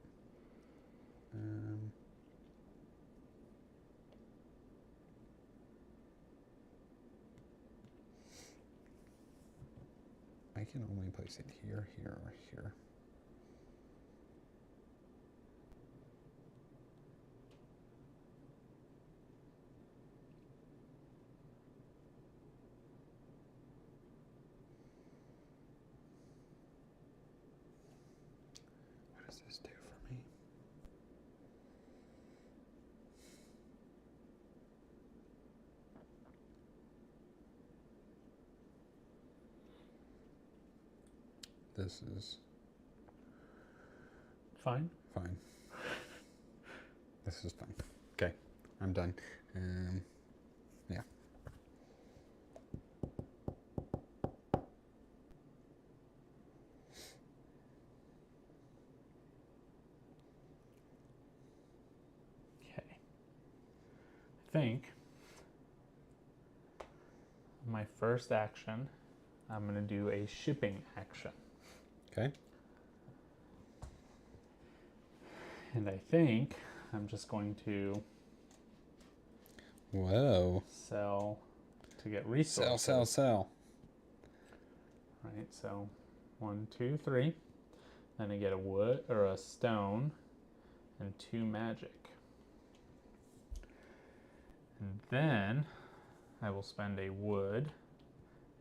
I can only place it here, here, or here. What does this do for me? This is fine. Fine. This is fine. Okay, I'm done. Yeah. Okay. I think my first action, I'm going to do a shipping action. Okay. And I think I'm just going to sell to get resources. Sell. Right, so 1, 2, 3. Then I get a wood or a stone and 2 magic. And then I will spend a wood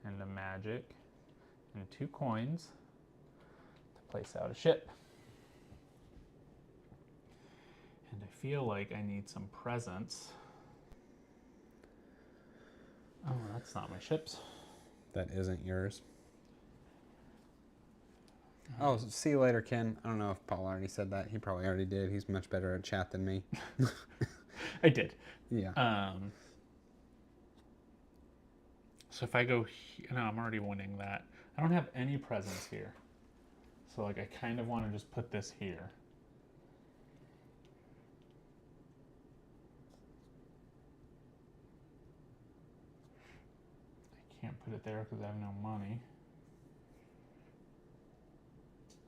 and a magic and 2 coins to place out a ship. And I feel like I need some presents. Oh, that's not my ships. That isn't yours. Oh, see you later, Ken. I don't know if Paul already said that. He probably already did. He's much better at chat than me. I did. Yeah. So if I go here, no, I'm already winning that. I don't have any presents here. So like I kind of want to just put this here. I can't put it there because I have no money.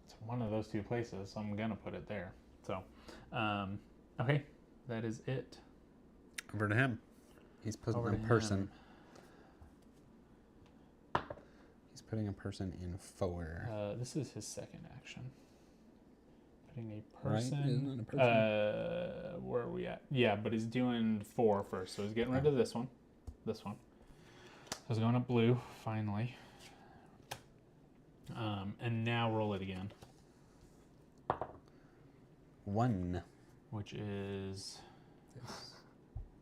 It's one of those 2 places, so I'm gonna put it there. So, okay, that is it. Over to him. He's putting a person. He's putting a person in 4. This is his second action. Putting a Right? person. Isn't it a person? Where are we at? Yeah, but he's doing 4 first, so he's getting rid of this one. This one. So he's going up blue, finally. And now roll it again. 1. Which is... This.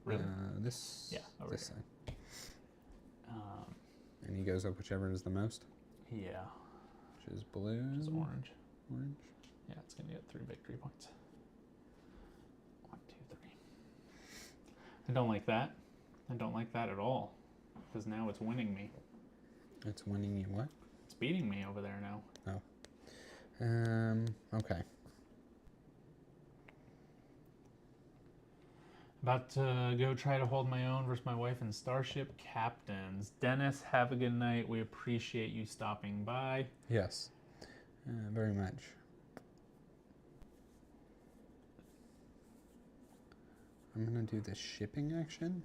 Really? This. Yeah, over this here. side. And he goes up whichever is the most. Yeah. Which is blue. Which is orange. Orange. Yeah, it's going to get 3 victory points. 1, 2, 3. I don't like that. I don't like that at all. Because now it's winning me. It's winning you what? It's beating me over there now. Oh. Okay. About to go try to hold my own versus my wife in Starship Captains. Dennis, have a good night. We appreciate you stopping by. Yes. Very much. I'm going to do the shipping action.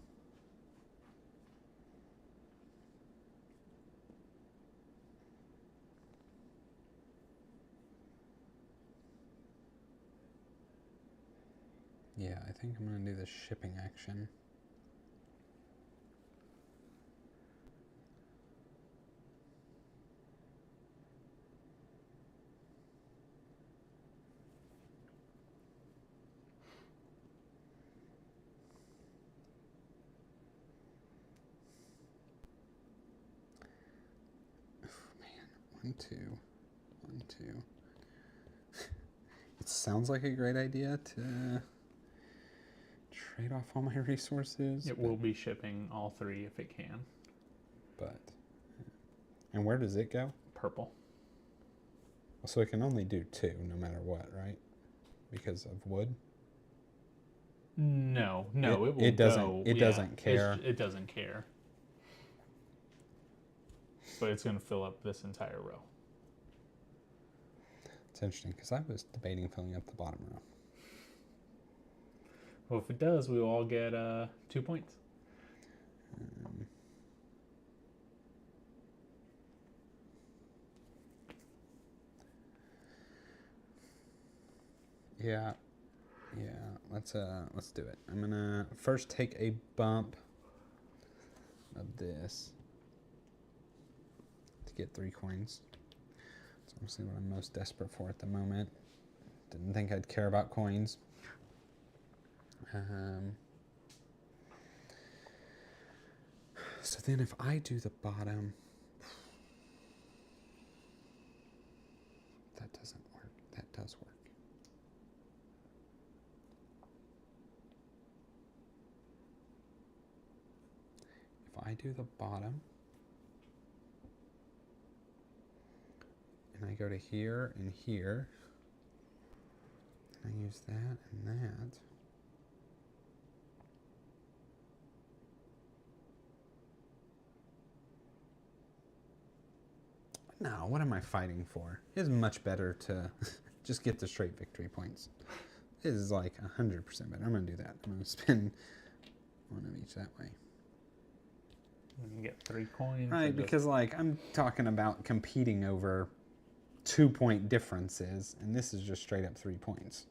Yeah, I think I'm going to do the shipping action. Man, 1, 2, 1, 2. It sounds like a great idea to trade off all my resources. It will be shipping all 3 if it can. But, and where does it go? Purple. So it can only do 2 no matter what, right? Because of wood? No, it will it doesn't, go. It doesn't care. It doesn't care. But it's going to fill up this entire row. It's interesting because I was debating filling up the bottom row. Well, if it does, we will all get 2 points. Yeah, let's do it. I'm gonna first take a bump of this to get 3 coins. It's obviously what I'm most desperate for at the moment. Didn't think I'd care about coins. So then if I do the bottom, that doesn't work. That does work. If I do the bottom, and I go to here and here, and I use that and that, no, what am I fighting for? It's much better to just get the straight victory points. It is like 100% better. I'm going to do that. I'm going to spend 1 of each that way. You get 3 coins. Right, because like I'm talking about competing over 2-point differences, and this is just straight up 3 points.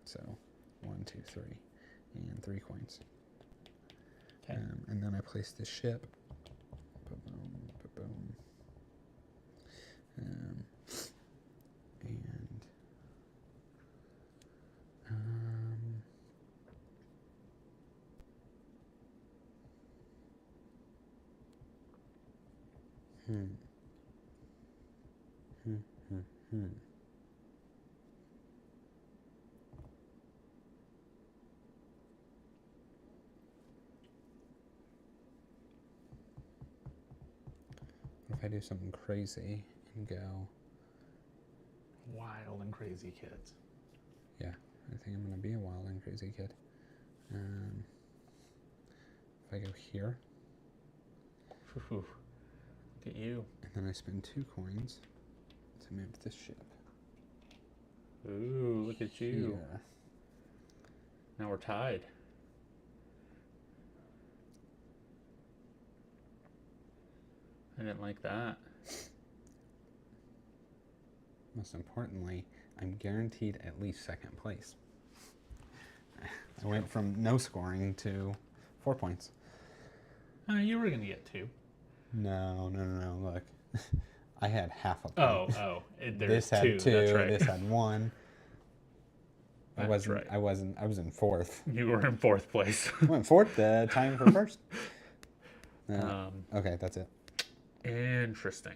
So 1, 2, 3, and 3 coins. Okay. And then I place the ship. Ba-boom, ba-boom. And What if I do something crazy and go Wild and crazy kids. Yeah, I think I'm going to be a wild and crazy kid. If I go here. Look at you. And then I spend 2 coins to move this ship. Ooh, look at you. Here. Now we're tied. I didn't like that. most importantly, I'm guaranteed at least second place. I went from no scoring to 4 points. You were going to get 2. No. Look, I had half a point. Oh. This There's had 2. two. That's right. This had 1. I That's right. I was in 4th. You were in 4th place. I went 4th, tying for 1st. Okay, that's it. Interesting.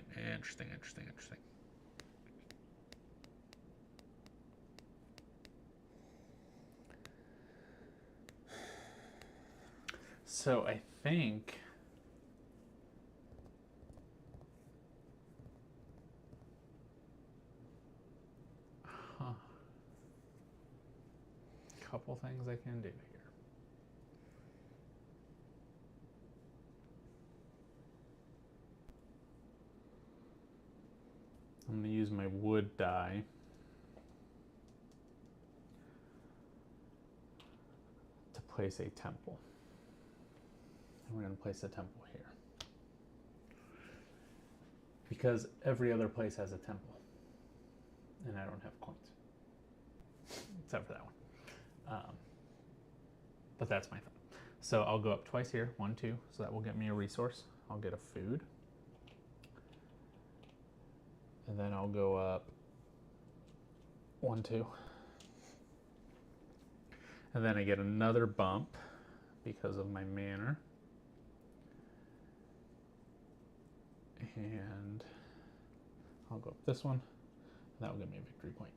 So I think couple things I can do here. I'm going to use my wood die to place a temple. And we're going to place a temple here. Because every other place has a temple. And I don't have coins. Except for that one. But that's my thought. So I'll go up twice here. 1, 2. So that will get me a resource. I'll get a food. And then I'll go up 1, 2. And then I get another bump because of my manor. And I'll go up this one. And that will give me a victory point.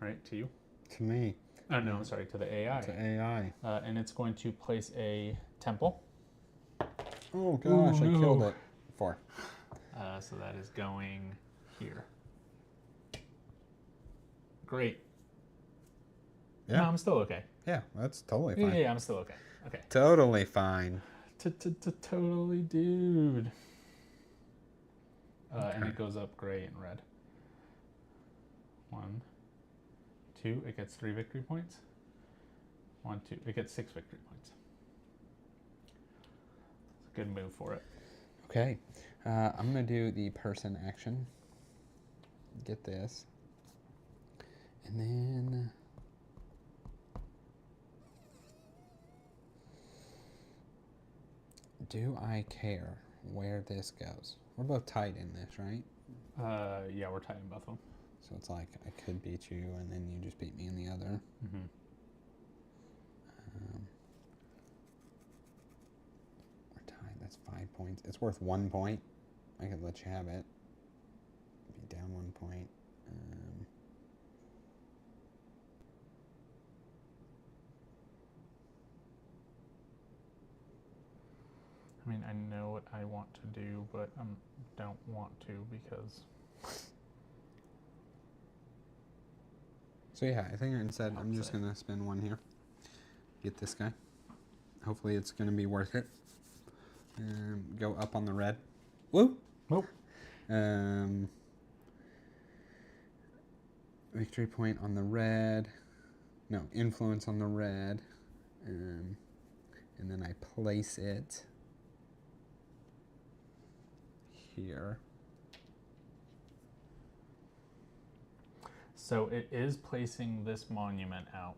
All right, to you. To me. Oh, no, I'm sorry, to the AI. To AI. And it's going to place a temple. Oh gosh, I killed it. 4. So that is going here. Great. Yeah. No, I'm still okay. Yeah, that's totally fine. Yeah, I'm still okay. Okay. Totally fine. Totally, dude. And it goes up gray and red. 1, 2. It gets 3 victory points. 1, 2. It gets 6 victory points. It's a good move for it. Okay. I'm going to do the person action. Get this. And then... do I care where this goes? We're both tied in this, right? Yeah, we're tied in both of them. So it's like I could beat you, and then you just beat me in the other. Mm-hmm. We're tied. That's 5 points. It's worth 1 point. I could let you have it. Be down 1 point. I mean, I know what I want to do, but I don't want to because... So yeah, I think instead I'm just going to spend 1 here. Get this guy. Hopefully it's going to be worth it. Go up on the red. Woo! Nope. Victory point on the red. No, influence on the red. And then I place it here. So it is placing this monument out.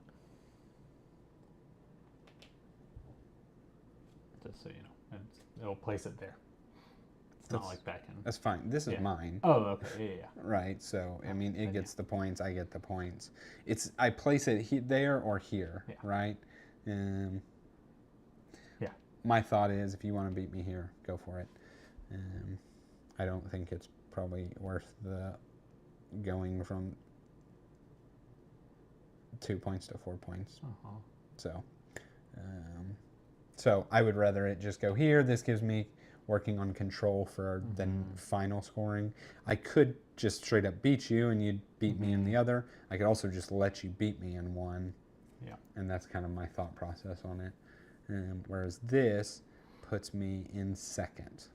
Just so you know, it'll place it there. It's not like back in. That's fine. This is mine. Oh, okay. Yeah. Right. So I mean, it gets the points. I get the points. It's I place it there or here. Yeah. Right. Yeah. My thought is, if you want to beat me here, go for it. I don't think it's probably worth the going from 2 points to 4 points. So, so I would rather it just go here. This gives me working on control for then final scoring. I could just straight up beat you and you'd beat me in the other. I could also just let you beat me in one. Yeah. And that's kind of my thought process on it. Whereas this puts me in second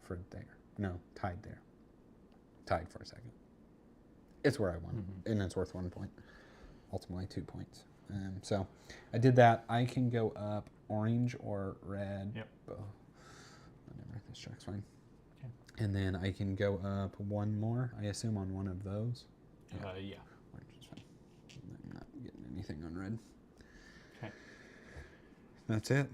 for there. No, tied there. Tied for a second. It's where I won, and it's worth 1 point. Ultimately 2 points. So I did that. I can go up orange or red. Yep. Whatever, this track's fine. And then I can go up one more, I assume, on one of those. Yeah. Which is fine. I'm not getting anything on red. Okay. That's it.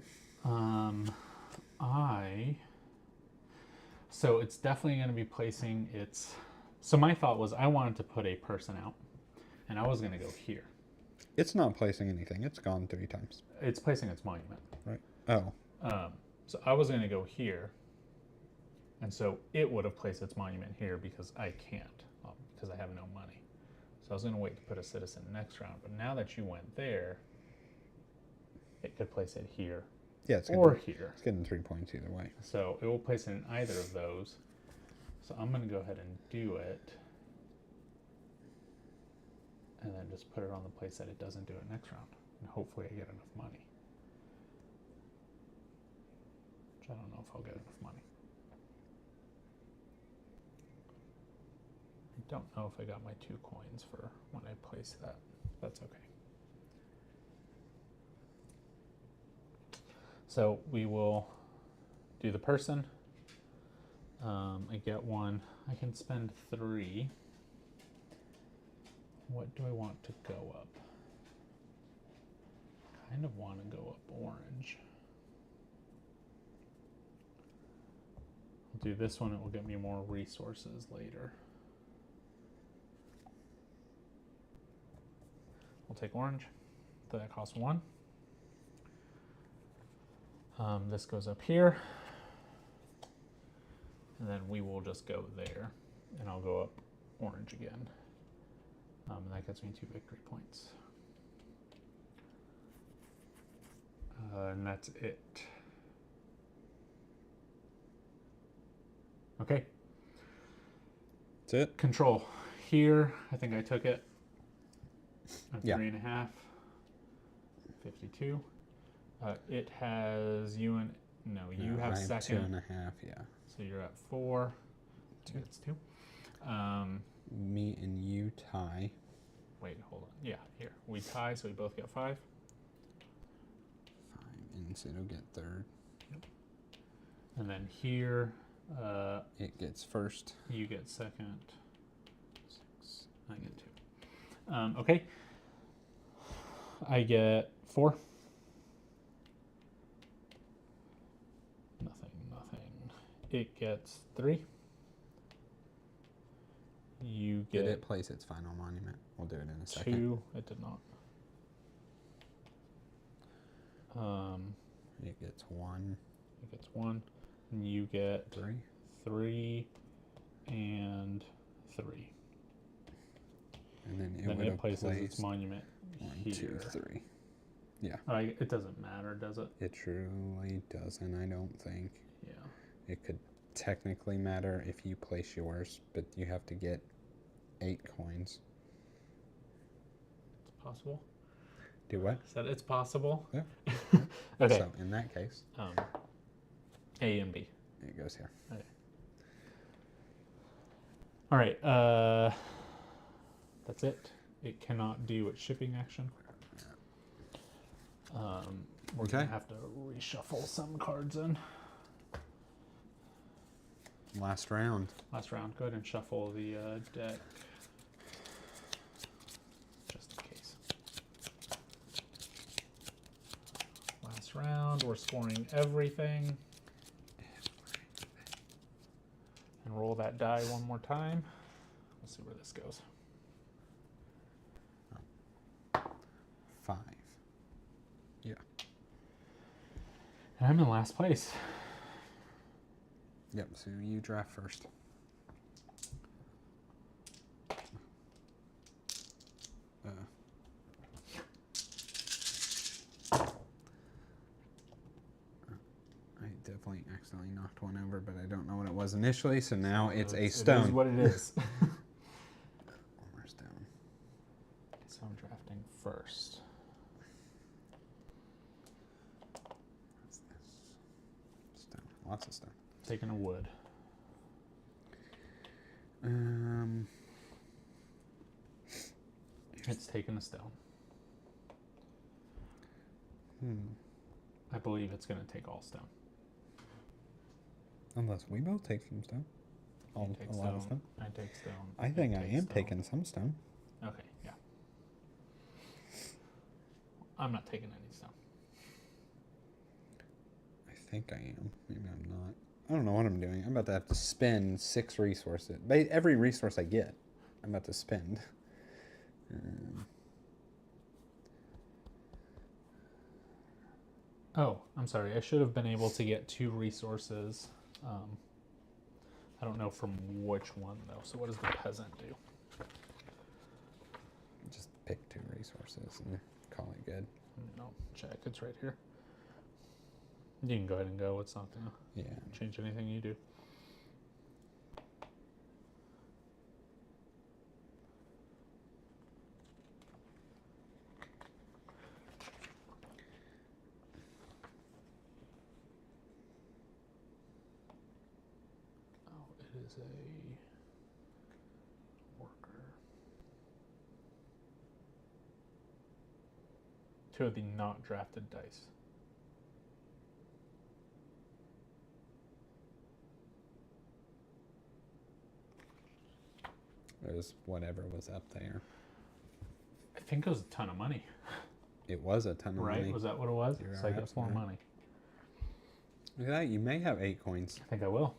So it's definitely going to be placing its. So my thought was I wanted to put a person out, and I was going to go here. It's not placing anything. It's gone 3 times. It's placing its monument. Right. Oh. So I was going to go here, and so it would have placed its monument here because I can't, because I have no money. So I was going to wait to put a citizen next round. But now that you went there, it could place it here. Yeah, it's here. It's getting 3 points either way. So it will place it in either of those. So I'm going to go ahead and do it. And then just put it on the place that it doesn't do it next round. And hopefully I get enough money. Which I don't know if I'll get enough money. I don't know if I got my 2 coins for when I place that. That's okay. So we will do the person. I get 1. I can spend 3. What do I want to go up? Kind of want to go up orange. I'll do this one. It will get me more resources later. We'll take orange. That costs 1. This goes up here. And then we will just go there. And I'll go up orange again. And that gets me 2 victory points. And that's it. Okay. That's it. Control. Here, I think I took it. At Yeah. 3.5. 52. It has you and you have I have second. 2.5. Yeah. So you're at 4. 2. It's 2. Me and you tie. Wait, hold on. Yeah, here we tie, so we both get 5. 5, and so it'll get 3rd. Yep. And then here, it gets 1st. you get 2nd. 6. I get 2. Okay. I get 4. Nothing. It gets 3. You get Did it place its final monument? We'll do it in a 2. second. It did not. It gets 1. It gets 1. And you get 3. 3 and 3. And then Then would it have places placed its monument 1, here. 2, 3. Yeah. It doesn't matter, does it? It truly doesn't, I don't think. Yeah. It could technically matter if you place yours, but you have to get 8 coins. It's possible. Do what? Said it's possible. Yeah. Okay. So in that case, A and B. it goes here. Okay. All right. That's it. It cannot do its shipping action. We're gonna have to reshuffle some cards in. Last round. Last round. Go ahead and shuffle the deck. Just in case. Last round. We're scoring everything. And roll that die one more time. Let's see where this goes. 5. Yeah. And I'm in last place. Yep, so you draft first. I definitely accidentally knocked one over, but I don't know what it was initially, so now it's a stone. It is what it is. One more stone. So I'm drafting first. What's this? Stone. Lots of stone. Taking a wood. It's taking a stone. I believe it's going to take all stone. Unless we both take some stone. a take lot of stone. I take stone. I think I am taking some stone. Okay, yeah. I'm not taking any stone. I think I am. Maybe I'm not. I don't know what I'm doing. I'm about to have to spend 6 resources. Every resource I get, I'm about to spend. Oh, I'm sorry. I should have been able to get 2 resources. I don't know from which one, though. So what does the peasant do? Just pick 2 resources and call it good. No, check. It's right here. You can go ahead and go. It's not going to change anything you do. Oh, it is a worker. 2 of the not drafted dice. It was whatever was up there. I think it was a ton of money. It was a ton of money. Right? Was that what it was? You're So I get 4 right. money. Look at that. You may have 8 coins. I think I will.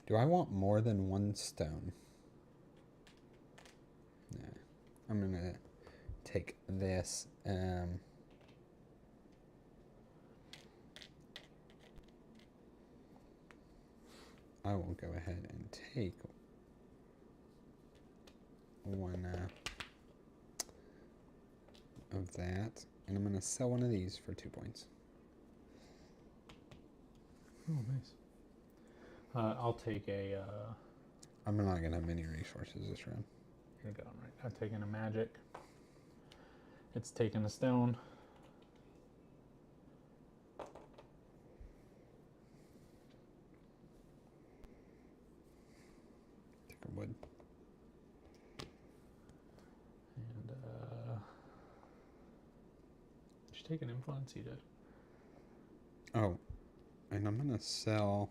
Do I want more than 1 stone? Nah. I'm going to take this. I will go ahead and take 1 of that. And I'm going to sell 1 of these for 2 points. Oh, nice. I'll take a... I'm not going to have many resources this round. You're going right. I've taken a magic. It's taken a stone. Take a wood. And, did you take an influence? You did. Oh, and I'm going to sell...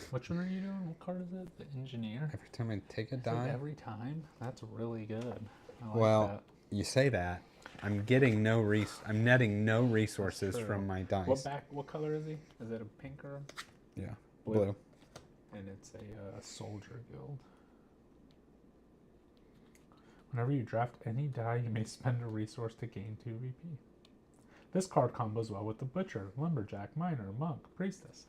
Which one are you doing? What card is it? The engineer? Every time I take a Like die... every time? That's really good. I like Well, that. you say that. I'm getting no I'm netting no resources from my dice. What color is he? Is it a pink or Yeah, blue? blue. And it's a soldier guild. Whenever you draft any die, you may spend a resource to gain 2 VP. This card combos well with the butcher, lumberjack, miner, monk, priestess.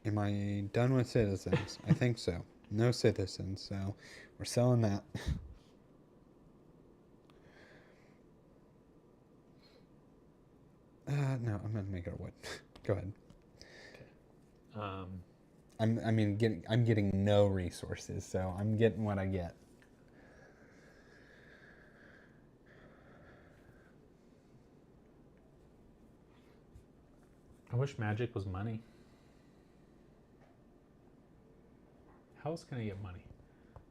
Am I done with citizens? I think so. No citizens, so we're selling that. No, I'm gonna make it a wood. Go ahead. Okay. I'm getting no resources, so I'm getting what I get. I wish magic was money. How else can I get money?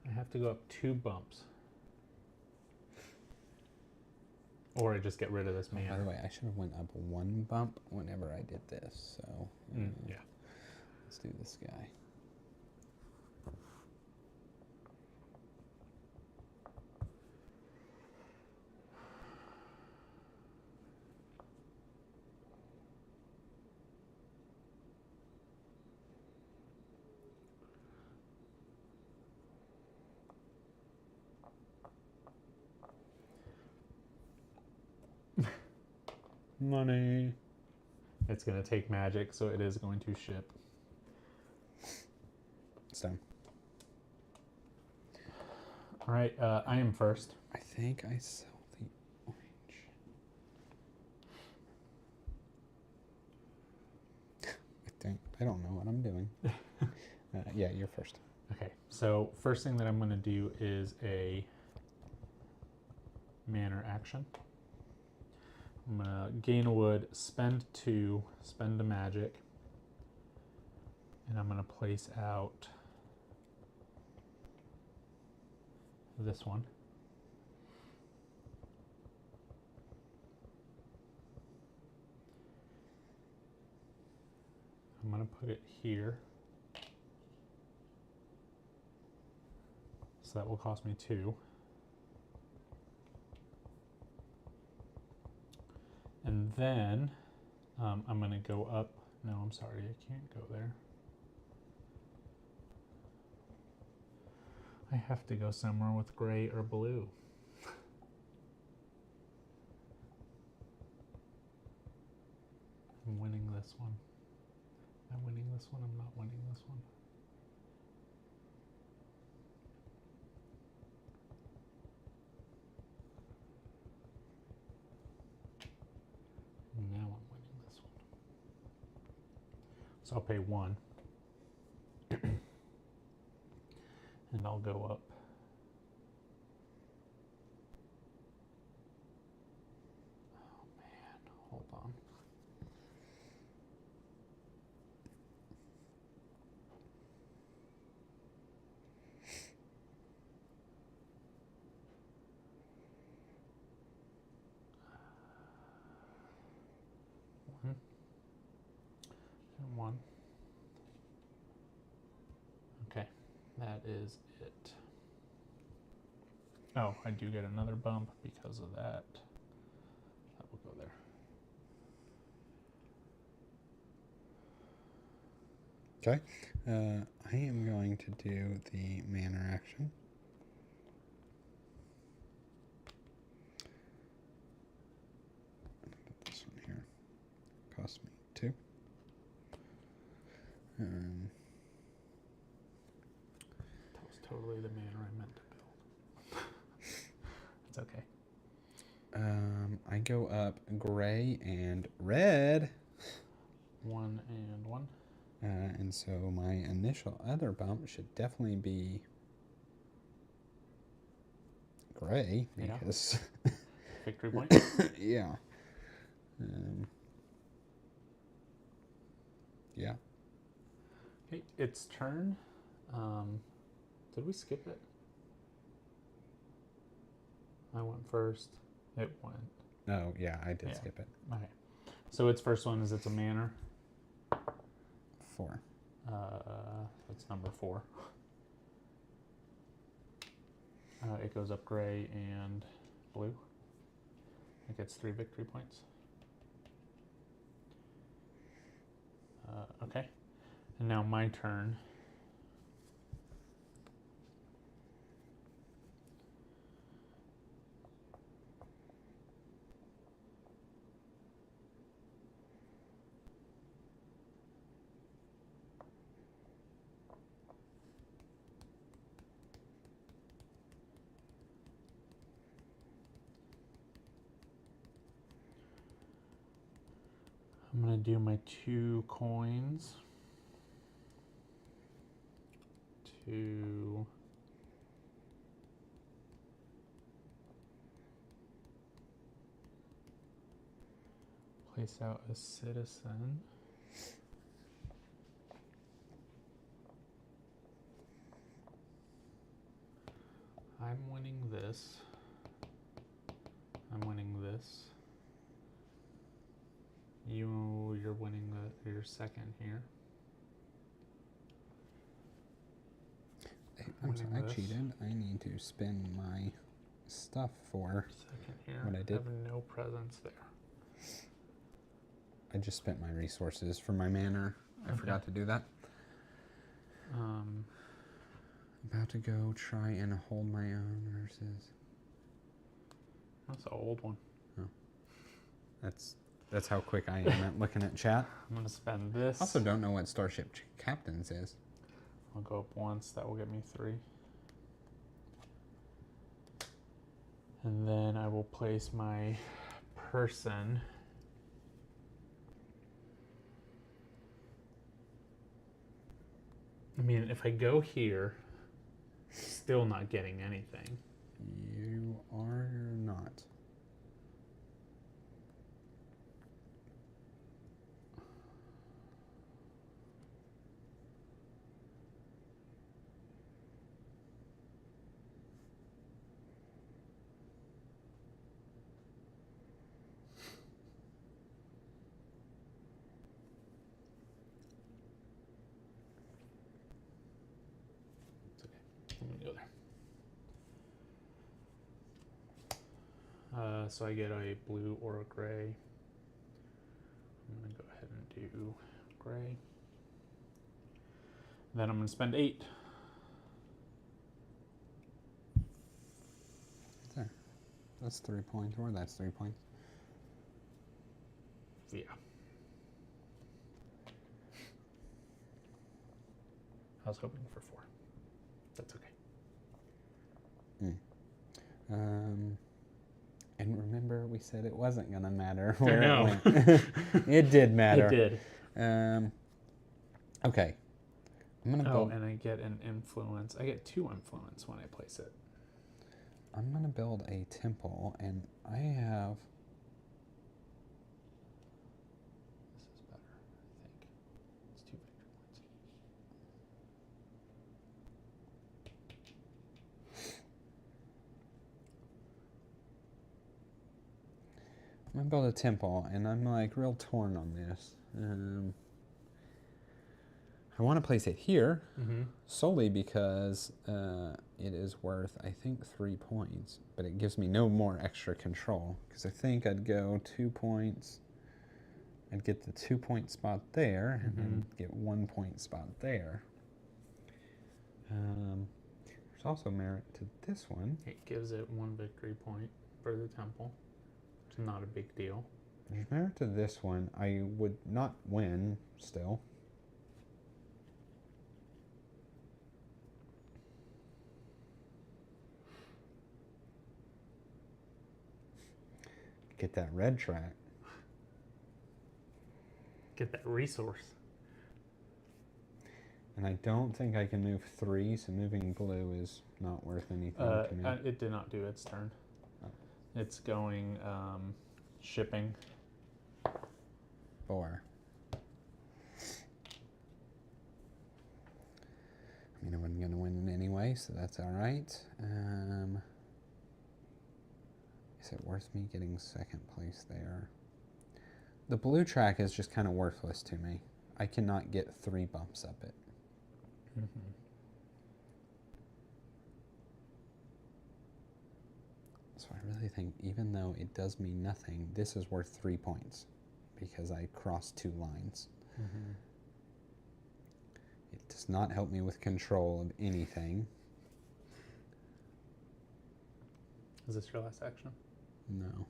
I have to go up 2 bumps. Or I just get rid of this man. By the way, I should have went up 1 bump whenever I did this, so... Yeah. Let's do this guy. Money. It's going to take magic, so it is going to ship. Stone. All right, I am first. I think I sell the orange. I don't know what I'm doing. Yeah, you're first. Okay, so first thing that I'm going to do is a manner action. I'm going to gain a wood, spend 2, spend a magic, and I'm going to place out this one. I'm going to put it here. So that will cost me 2. And then I'm going to go up. No, I'm sorry, I can't go there. I have to go somewhere with gray or blue. I'm winning this one. I'm winning this one. I'm not winning this one. Now I'm winning this one. So I'll pay 1. And I'll go up. Oh man, hold on. And 1. Okay, that is it. Oh, I do get another bump because of that. That will go there. Okay. I am going to do the manor action. Put this one here. Cost me 2. That was totally the manor I meant to build. It's okay. I go up gray and red. 1 and 1. And so my initial other bump should definitely be gray because Victory point. yeah. Yeah. Okay, its turn. Did we skip it? I went first. It went. Oh, yeah, I did skip it. Okay. So its first one is it's a manor. 4. That's number 4. It goes up gray and blue. It gets 3 victory points. Okay. And now my turn. I'm going to do my 2 coins to place out a citizen. I'm winning this. I'm winning this. You're winning your second here. I'm sorry, I cheated. I need to spend my stuff for Second here. what I did. I have no presence there. I just spent my resources for my manor. I forgot to do that. About to go try and hold my own versus. That's an old one. Oh, that's how quick I am at looking at chat. I'm gonna spend this. Also, don't know what Starship Captains is. I'll go up once. That will get me 3. And then I will place my person. I mean, if I go here, still not getting anything. You are not. So I get a blue or a gray. I'm going to go ahead and do gray. Then I'm going to spend 8. There. That's 3 points, or that's 3 points. Yeah. I was hoping for 4. That's okay. And remember, we said it wasn't going to matter where I know. it went. It did matter. It did. Okay. I'm going to Oh, build... and I get an influence. I get 2 influence when I place it. I'm going to build a temple, and I have... This is better, I think. It's 2 victory points. I'm going to build a temple, and I'm like real torn on this. I want to place it here, solely because it is worth, I think, 3 points. But it gives me no more extra control, because I think I'd go 2 points. I'd get the 2 point spot there, and then get 1 point spot there. There's also merit to this one. It gives it 1 victory point for the temple. It's not a big deal. There's merit to this one. I would not win still. Get that red track. Get that resource. And I don't think I can move 3, so moving blue is not worth anything to me. It did not do its turn. Oh. It's going shipping. 4. I mean, I wasn't going to win it anyway, so that's all right. Is it worth me getting 2nd place there? The blue track is just kind of worthless to me. I cannot get 3 bumps up it. So I really think, even though it does me nothing, this is worth 3 points because I crossed 2 lines. It does not help me with control of anything. Is this your last action? No.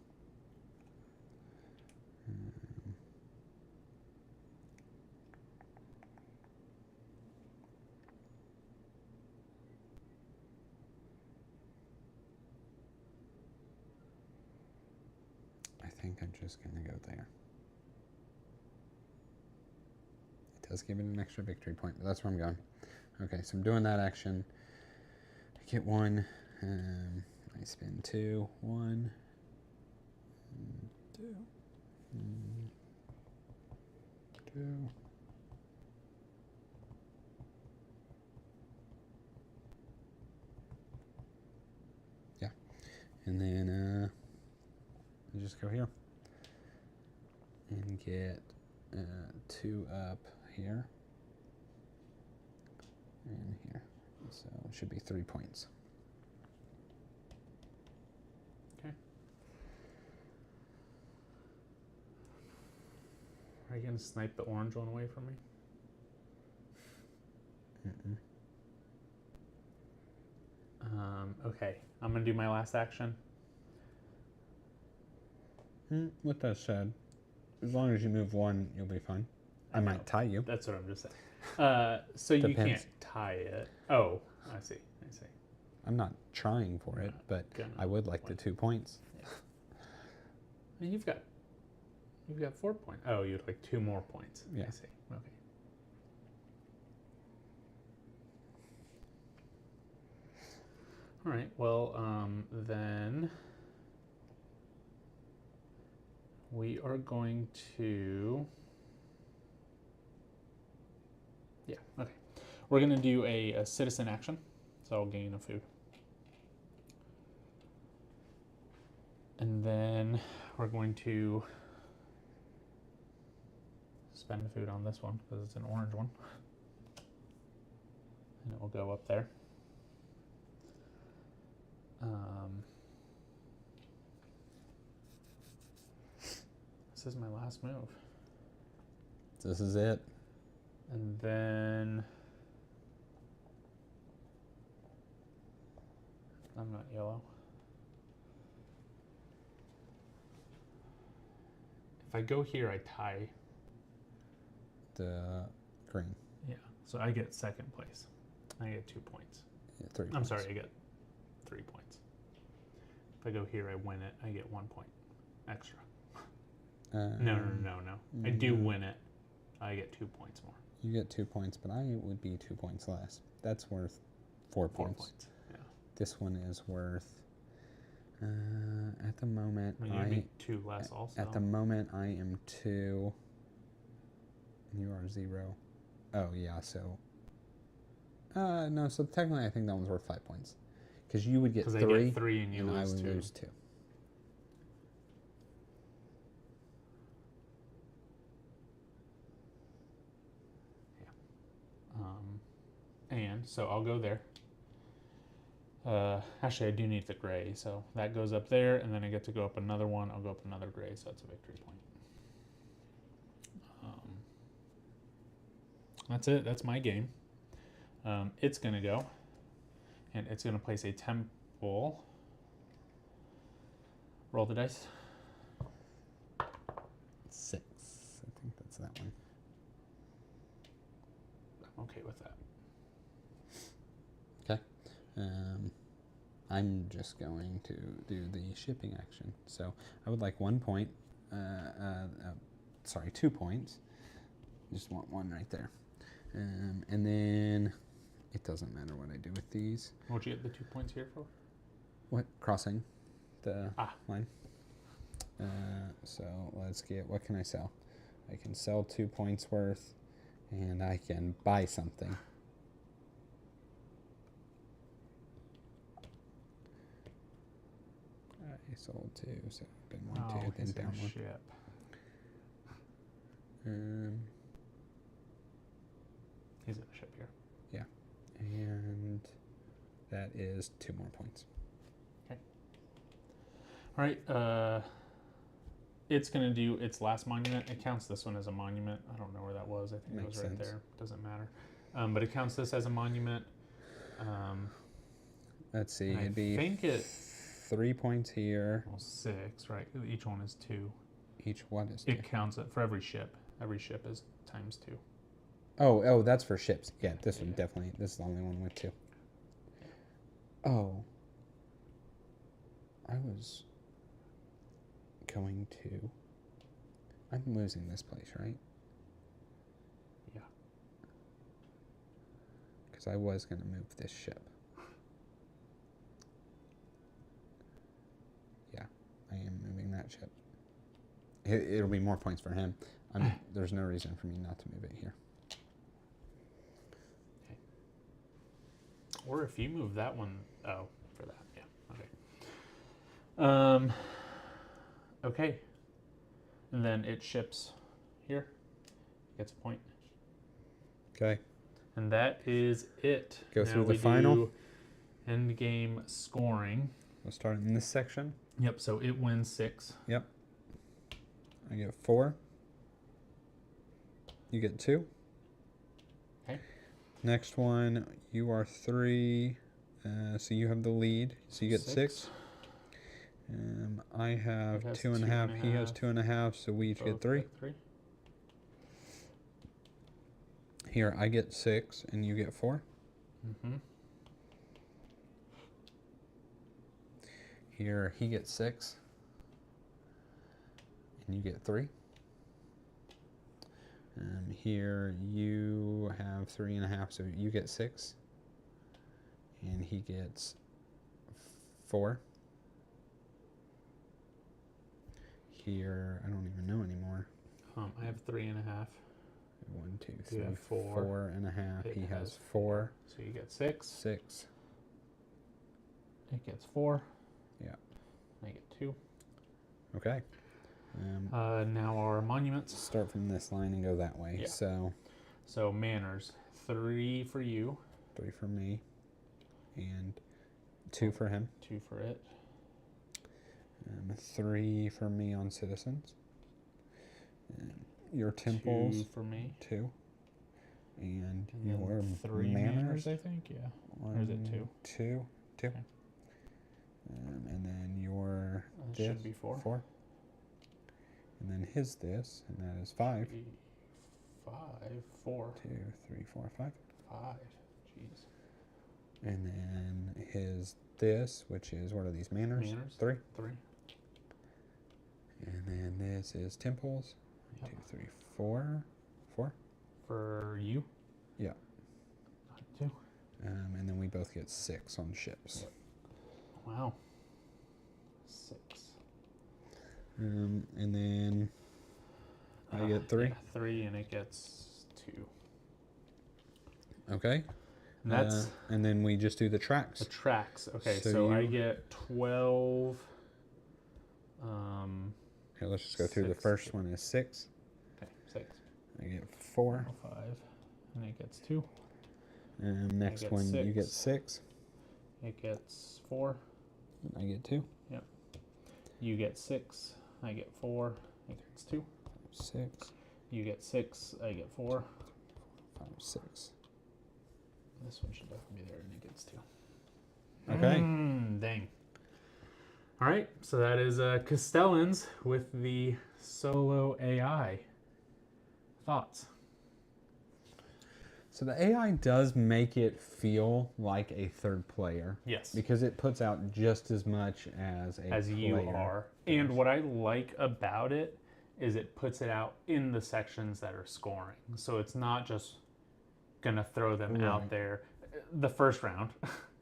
I think I'm just going to go there. It does give it an extra victory point, but that's where I'm going. Okay, so I'm doing that action. I get 1. I spend 2. 1. 2. 2. Yeah. And then I just go here. And get 2 up here. And here. So it should be 3 points. Okay. Are you going to snipe the orange one away from me? Okay, I'm going to do my last action. With that said, as long as you move 1, you'll be fine. I might tie you. That's what I'm just saying. So you Depends. can't tie it. Oh, I see. I'm not trying for it, but I would like the 2 points. Yeah. I mean, you've got 4 points. Oh, you'd like 2 more points. Yeah. I see. Okay. All right. Well, then we are going to. Yeah. Okay. We're going to do a citizen action, so I'll gain a food. And then we're going to spend food on this one because it's an orange one. And it will go up there. This is my last move. This is it. And then I'm not yellow. If I go here, I tie. The green. Yeah. So I get second place. I get 2 points. Yeah, 3 I'm points. sorry, I get 3 points. If I go here, I win it. I get 1 point extra. No. I do win it. I get 2 points more. You get 2 points, but I would be 2 points less. That's worth 4 points. Yeah. This one is worth. At the moment, You'd be 2 less also. At the moment, I am 2. You are 0. Oh yeah, so. No, so technically, I think that one's worth 5 points, because you would get 3. I get 3 and you lose I would 2. lose 2. And so I'll go there. Actually, I do need the gray, so that goes up there, and then I get to go up another one. I'll go up another gray, so that's a victory point. That's it. That's my game. It's going to go, and it's going to place a temple. Roll the dice. 6. I think that's that one. I'm okay with that. Okay. I'm just going to do the shipping action. So I would like 1 point. Sorry, 2 points. Just want 1 right there. And then it doesn't matter what I do with these. What'd you get the 2 points here for? What? Crossing the line. Ah. So let's get, what can I sell? I can sell 2 points worth, and I can buy something. I sold 2, so been 1, 2, then down 1. Ship. He's in a ship here. Yeah, and that is 2 more points. Okay. All right. It's going to do its last monument. It counts this one as a monument. I don't know where that was. I think it was right there. Doesn't matter. But it counts this as a monument. Let's see. I It'd be think it 3 points here. Well, 6, right? Each one is 2. Each one is 2. It counts it for every ship. Every ship is times 2. Oh, that's for ships. Yeah, this one definitely. This is the only one with 2. Oh. I was going to. I'm losing this place, right? Yeah. Because I was going to move this ship. Yeah, I am moving that ship. It'll be more points for him. There's no reason for me not to move it here. Okay. Or if you move that one, for that, yeah. Okay. Okay. And then it ships here. Gets a point. Okay. And that is it. Go now through the final. Do end game scoring. We'll start in this section. Yep. So it wins 6. Yep. I get 4. You get 2. Okay. Next one, you are 3. So you have the lead. So you get 6. I have 2.5. He has 2.5. So we each get 3. Here, I get 6, and you get 4. Mm-hmm. Here, he gets 6, and you get 3. Here, you have 3.5, so you get 6, and he gets 4. Here, I don't even know anymore. I have 3.5. 1, 2, You 3, have 4. 4.5. He has 4. So you get 6. 6. It gets 4. Yeah. I get 2. Okay. Now our monuments. Start from this line and go that way. Yeah. So manners. 3 for you. 3 for me. And 2 for him. 2 for it. 3 for me on citizens. Your temples. 2 for me. 2. And then your 3 manners. I think, yeah. 1, Or is it 2? 2. 2. Okay. And then your That this. should be 4. 4. And then his this, and that is 5. 3, 5, 4. 2, 3, 4, 5. 5. Jeez. And then his this, which is, what are these, manners? Manners. 3. 3. And then this is temples. Yep. 2, 3, 4. 4. For you? Yeah. 2. And then we both get 6 on ships. Wow. 6. And then I get 3. Yeah, 3, and it gets 2. Okay. And that's and then we just do the tracks. the tracks. Okay, So so I you- get 12. Here, let's just go through. The 6. first one is 6. Okay, 6. I get 4. 5. And it gets 2. And next get one you get 6. 6. It gets 4. And I get 2. You get 6. I get 4. It gets 2. 6. You get 6. I get 4. 5, 6. This one should definitely be there, and it gets 2. Okay. Dang. All right, so that is Castellans with the solo AI. Thoughts? So the AI does make it feel like a third player Yes. because it puts out just as much as a As you player. are. And what I like about it is it puts it out in the sections that are scoring. So it's not just going to throw them out Right. there. The first round,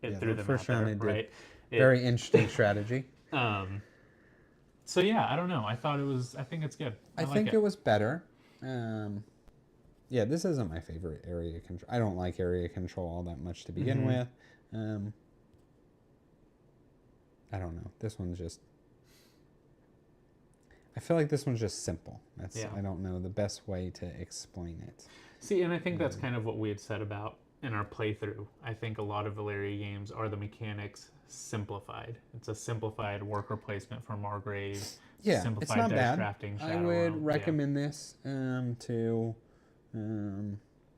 it Yeah, threw the them first out round there, it did. right? Very interesting strategy. So yeah, I don't know. I think it's good. I like think it was better. Yeah, this isn't my favorite area control. I don't like area control all that much to begin with. I don't know. This one's just... I feel like this one's just simple. I don't know the best way to explain it. See, and I think that's kind of what we had said about in our playthrough. I think a lot of Valeria games are the mechanics simplified. It's a simplified worker placement for Margrave. Yeah, simplified it's not dice bad. drafting. I Shadow would Realm. Yeah. recommend this to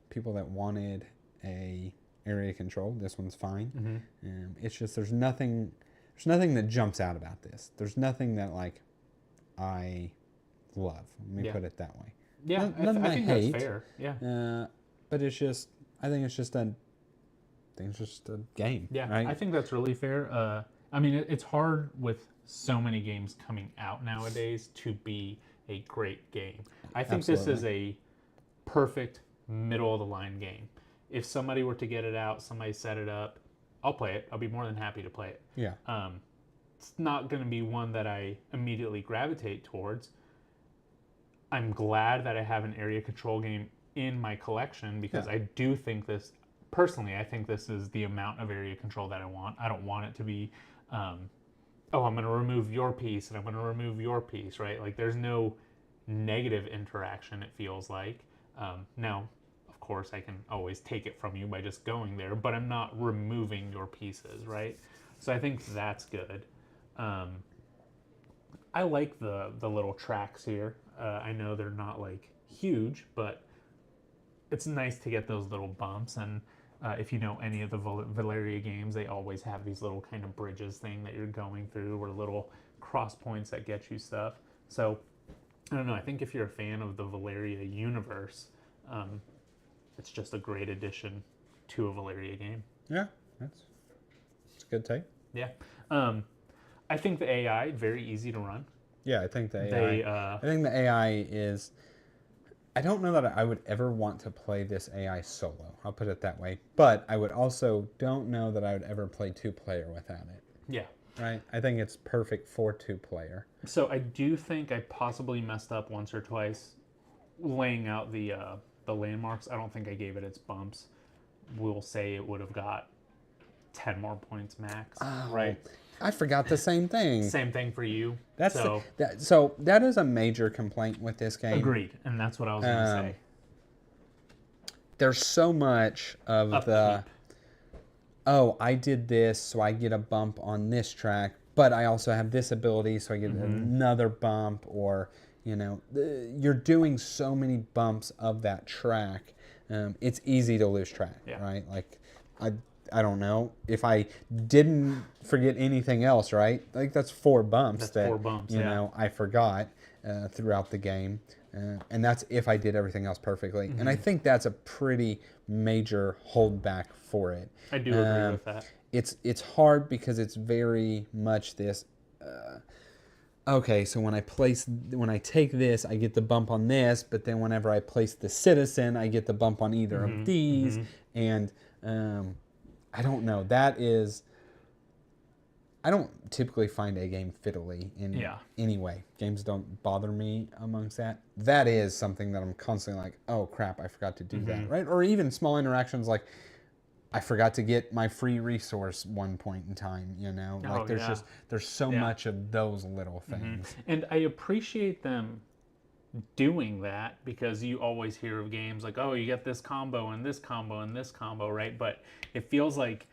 people that wanted a area control. This one's fine. It's just there's nothing that jumps out about this. There's nothing that like I love. Let me put it that way. Yeah, Nothing I I think hate. that's fair. Yeah. But it's just I think it's just a game. Yeah, right? I think that's really fair. I mean, it's hard with so many games coming out nowadays to be a great game. I think this is a perfect middle of the line game. If somebody were to get it out, somebody set it up, I'll play it. I'll be more than happy to play it. Yeah. It's not going to be one that I immediately gravitate towards. I'm glad that I have an area control game in my collection because I do think this, personally, I think this is the amount of area control that I want. I don't want it to be, I'm going to remove your piece and I'm going to remove your piece, right? Like there's no negative interaction, it feels like. Now, of course, I can always take it from you by just going there, but I'm not removing your pieces, right? So I think that's good. I like the little tracks here. I know they're not like huge, but it's nice to get those little bumps. And if you know any of the Valeria games, they always have these little kind of bridges thing that you're going through or little cross points that get you stuff. So I don't know. I think if you're a fan of the Valeria universe, it's just a great addition to a Valeria game. Yeah, it's a good take. Yeah. I think the AI, very easy to run. Yeah, I think the AI. I think the AI is. I don't know that I would ever want to play this AI solo. I'll put it that way. But I would also don't know that I would ever play 2-player without it. Yeah. Right. I think it's perfect for 2-player. So I do think I possibly messed up once or twice laying out the landmarks. I don't think I gave it its bumps. We'll say it would have got 10 more points max. Right. I forgot the same thing. Same thing for you. That's so so that is a major complaint with this game. agreed, and that's what I was going to say. There's so much of Upkeep. I did this, so I get a bump on this track, but I also have this ability, so I get another bump, or You know, you're doing so many bumps of that track. It's easy to lose track, right? Like, I don't know if I didn't forget anything else, right? Like that's 4 bumps. That's 4 bumps. You know, I forgot throughout the game, and that's if I did everything else perfectly. And I think that's a pretty major holdback for it. I do agree with that. It's hard because it's very much this. Okay, so when I take this, I get the bump on this, but then whenever I place the citizen, I get the bump on either of these, and I don't know. I don't typically find a game fiddly in any way. Games don't bother me amongst that. That is something that I'm constantly like, oh crap, I forgot to do that, right? Or even small interactions like, I forgot to get my free resource one point in time, you know? Like there's so much of those little things. And I appreciate them doing that because you always hear of games like, oh, you get this combo and this combo and this combo, right? But it feels like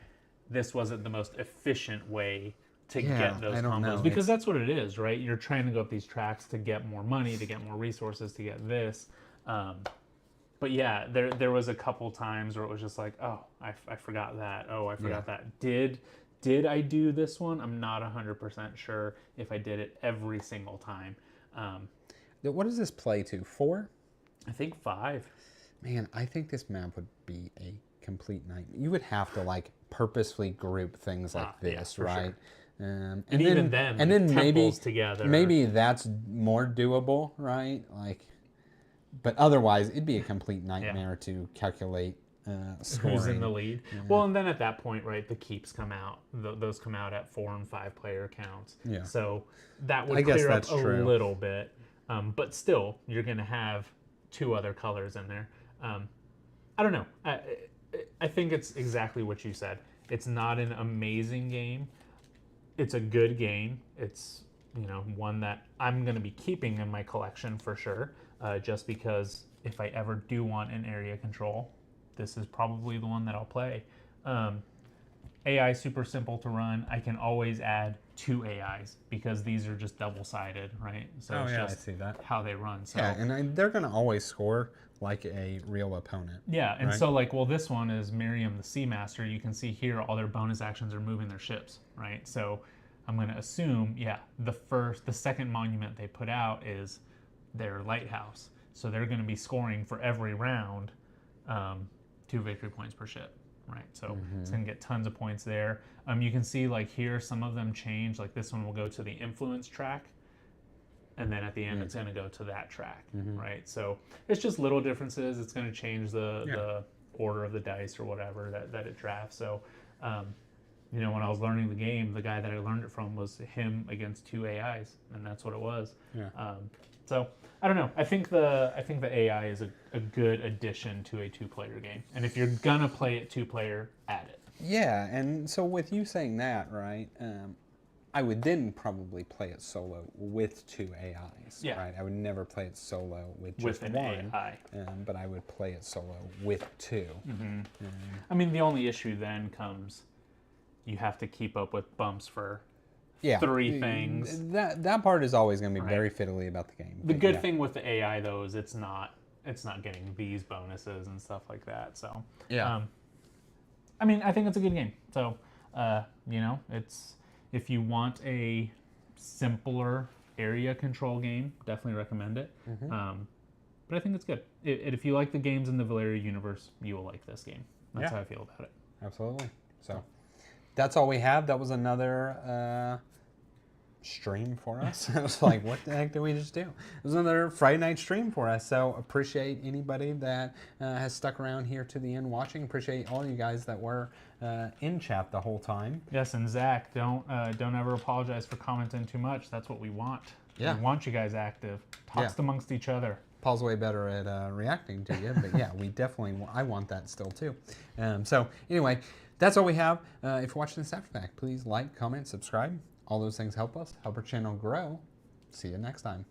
this wasn't the most efficient way to get those combos because that's what it is, right? You're trying to go up these tracks to get more money, to get more resources, to get this. But yeah, there was a couple times where it was just like, oh, I forgot that. Oh, I forgot that. Did I do this one? I'm not 100% sure if I did it every single time. What does this play to? 4? I think 5. Man, I think this map would be a complete nightmare. You would have to like purposefully group things like this, right? Sure. And even then, and then maybe together. Maybe that's more doable, right? Like, but otherwise, it'd be a complete nightmare to calculate scoring. Who's in the lead? Yeah. Well, and then at that point, right, the keeps come out. Those come out at 4 and 5 player counts. Yeah. So that would clear up a little bit. But still, you're going to have 2 other colors in there. I don't know. I think it's exactly what you said. It's not an amazing game. It's a good game. It's, you know, one that I'm going to be keeping in my collection for sure. Just because if I ever do want an area control, this is probably the one that I'll play. AI is super simple to run. I can always add 2 AIs because these are just double-sided, right? So it's just I see that. how they run. So, yeah, and they're going to always score like a real opponent. Yeah, and so like, well, this one is Miriam the Seamaster. You can see here all their bonus actions are moving their ships, right? So I'm going to assume, the second monument they put out is their lighthouse. So they're going to be scoring for every round 2 victory points per ship. Right, so it's going to get tons of points there. You can see like here, some of them change. Like this one will go to the influence track, and then at the end it's going to go to that track, right? So it's just little differences. It's going to change the order of the dice or whatever that it drafts. So, you know, when I was learning the game, the guy that I learned it from was him against 2 AIs, and that's what it was. Yeah. So I don't know. I think the AI is a good addition to a 2-player game, and if you're gonna play it 2-player, add it. Yeah, and so with you saying that, right? I would then probably play it solo with 2 AIs. Yeah. Right. I would never play it solo with just an one. AI. But I would play it solo with 2. I mean, the only issue then comes, you have to keep up with bumps for 3 things. That part is always going to be very fiddly about the game. The good thing with the AI though is it's not getting these bonuses and stuff like that. So I mean, I think it's a good game. So you know, it's, if you want a simpler area control game, definitely recommend it. But I think it's good. If you like the games in the Valeria Universe, you will like this game. That's how I feel about it. Absolutely. So that's all we have. That was another stream for us. I was like, what the heck did we just do? It was another Friday night stream for us. So appreciate anybody that has stuck around here to the end watching. Appreciate all you guys that were in chat the whole time. Yes, and Zach, don't ever apologize for commenting too much. That's what we want. Yeah. We want you guys active. Talks amongst each other. Paul's way better at reacting to you, but yeah, we definitely, I want that still too. So anyway, that's all we have. If you're watching this after fact, please like, comment, subscribe. All those things help us, help our channel grow. See you next time.